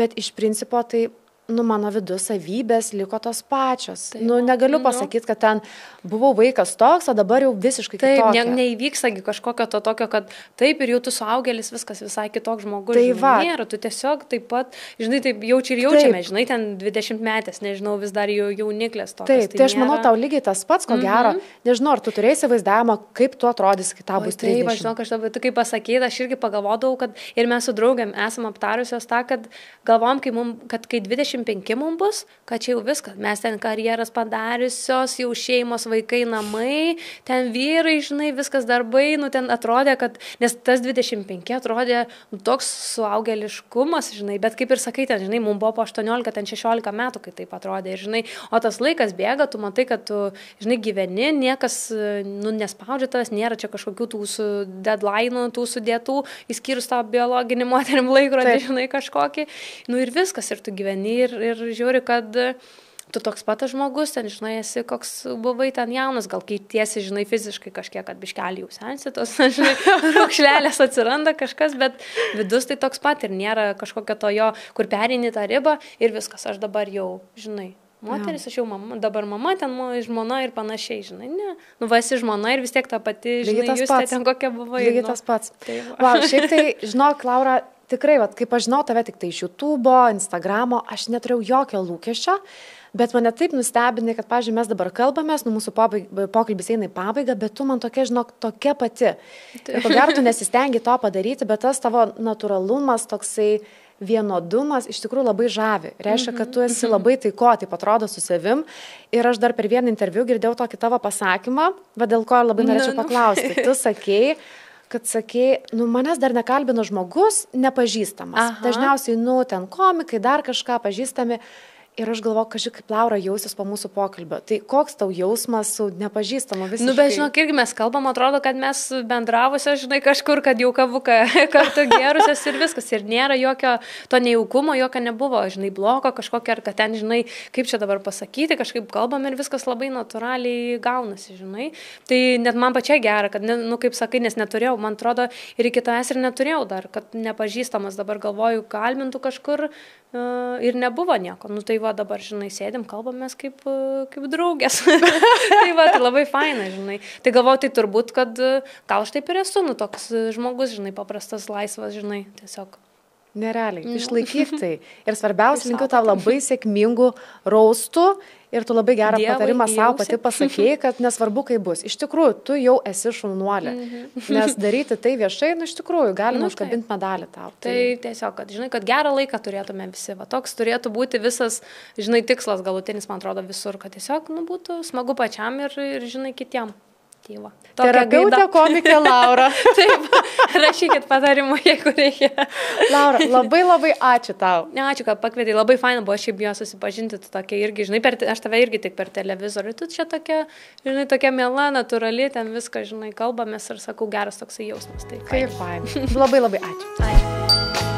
bet iš principo tai mano vidus savybės liko tos pačios. Negaliu pasakyti, kad ten buvau vaikas toks, o dabar jau visiškai kitokia. Taip, neįvyksagi kažkokio to tokio, kad taip ir jau tu suaugėlis, viskas visai kitoks žmogus. Tai nėra, tu tiesiog taip pat, žinai, taip jaučiame, žinai, ten 20 metės, nežinau, vis dar jauniklės tokios. Taip, tai aš manau, tau lygiai tas pats, ko gero, nežinau, ar tu turėjai įsivaizdavimą, kaip tu atrodys, kai tau bus 30. Taip, aš žinau, kažkaip, tu kaip pasakei, aš irgi pagalvodavau, kad ir mes su draugėm esam aptarusios tą, kad galvom, kad kai 25 mums bus, kad čia jau viskas, mes ten karjeras padariusios, jau šeimos, vaikai, namai, ten vyrai, žinai, viskas darbai, ten atrodė, kad, nes tas 25 atrodė toks suaugėliškumas, žinai, bet kaip ir sakai, ten, žinai, mums buvo po 18, ten 16 metų, kai taip atrodė, ir, žinai, o tas laikas bėga, tu matai, kad tu, žinai, gyveni, niekas, nespaudžia tavęs, nėra čia kažkokių tų deadline'ų, tų sudėtų, įskyrus tą biologinį moterim laikrodį, žinai, kažkokį, ir viskas, ir tu gyveni, ir žiūri, kad tu toks patas žmogus, ten, žinai, esi koks buvai ten jaunas, gal keitiesi, žinai, fiziškai kažkiek, kad biškelį jau sensi, tos, žinai, raukšlelės atsiranda kažkas, bet vidus tai toks pat ir nėra kažkokio to jo, kur perini tą ribą ir viskas, aš dabar jau, žinai, moteris, aš jau dabar mama, ten žmona ir panašiai, žinai, ne, esi žmona ir vis tiek ta pati, žinai, jūs ten kokia buvai. Lygiai tas pats. Šiaip tai, žinok, Laura, tikrai, kaip aš žinau tave tik tai iš YouTube'o, Instagramo, aš neturėjau jokio lūkesčio, bet mane taip nustebinai, kad, pavyzdžiui, mes dabar kalbamės, mūsų pokalbis eina į pabaigą, bet tu man tokia, žinok, tokia pati. Ir ko gero tu nesistengi to padaryti, bet tas tavo natūralumas, toksai vienodumas iš tikrųjų labai žavi. Reiškia, kad tu esi labai taiko, taip atrodo su savim. Ir aš dar per vieną interviu girdėjau tokį tavo pasakymą, dėl ko labai norėčiau paklausti. Tu sakei, manęs dar nekalbino žmogus nepažįstamas. Dažniausiai, ten komikai, dar kažką pažįstami. ir aš galvoju, kažkaip kaip Laura jausis po mūsų pokalbio. Tai koks tau jausmas su nepažįstamu visiškai? Nu, bet žinok, irgi mes kalbam, atrodo, kad mes bendravusios, žinai, kažkur, kad jau kavuką kartu gerusios ir viskas. Ir nėra jokio to nejaukumo, jokio nebuvo, žinai, bloko kažkokio, ar kad ten, žinai, kaip čia dabar pasakyti, kažkaip kalbam ir viskas labai natūraliai gaunasi, žinai. Tai net man pačiai gera, kad, nu, kaip sakai, nes neturėjau, man atrodo, ir iki tavęs ir neturėjau dar, kad nepažįstamas dabar galvoju, kalbintų kažkur ir nebuvo nieko. Nu, tai va dabar, žinai, sėdim, kalbamės kaip draugės. Tai va, tai labai faina, žinai. Tai galvoju, tai turbūt, kad gal aš taip ir esu, nu, toks žmogus, žinai, paprastas, laisvas, žinai, tiesiog. Nerealiai, išlaikyk tai. Ir svarbiausia, linkiu tau labai sėkmingų raustų ir tu labai gerą patarimą savo pati pasakėjai, kad nesvarbu, kaip bus. Iš tikrųjų, tu jau esi šaunuolė. Nes daryti tai viešai, nu, iš tikrųjų, galima užkabinti medalį tau. Tai tiesiog, kad, žinai, kad gerą laiką turėtume visi. Va, toks turėtų būti visas, žinai, tikslas galutinis, man atrodo, visur, kad tiesiog, nu, būtų smagu pačiam ir žinai, kitiem. Terapeutė komikė Laura. Taip, rašykit patarimų, jeigu reikia. Laura, labai labai ačiū tau. Ačiū, kad pakvietei, labai faina buvo šiaip jo susipažinti, tu tokia irgi, žinai, aš tave irgi tik per televizorių, tu čia tokia, žinai, tokia miela, natūrali, ten viską, žinai, kalbamės ir sakau, geras toksai jausmas. Tai kaip faina. Labai labai ačiū. Ačiū.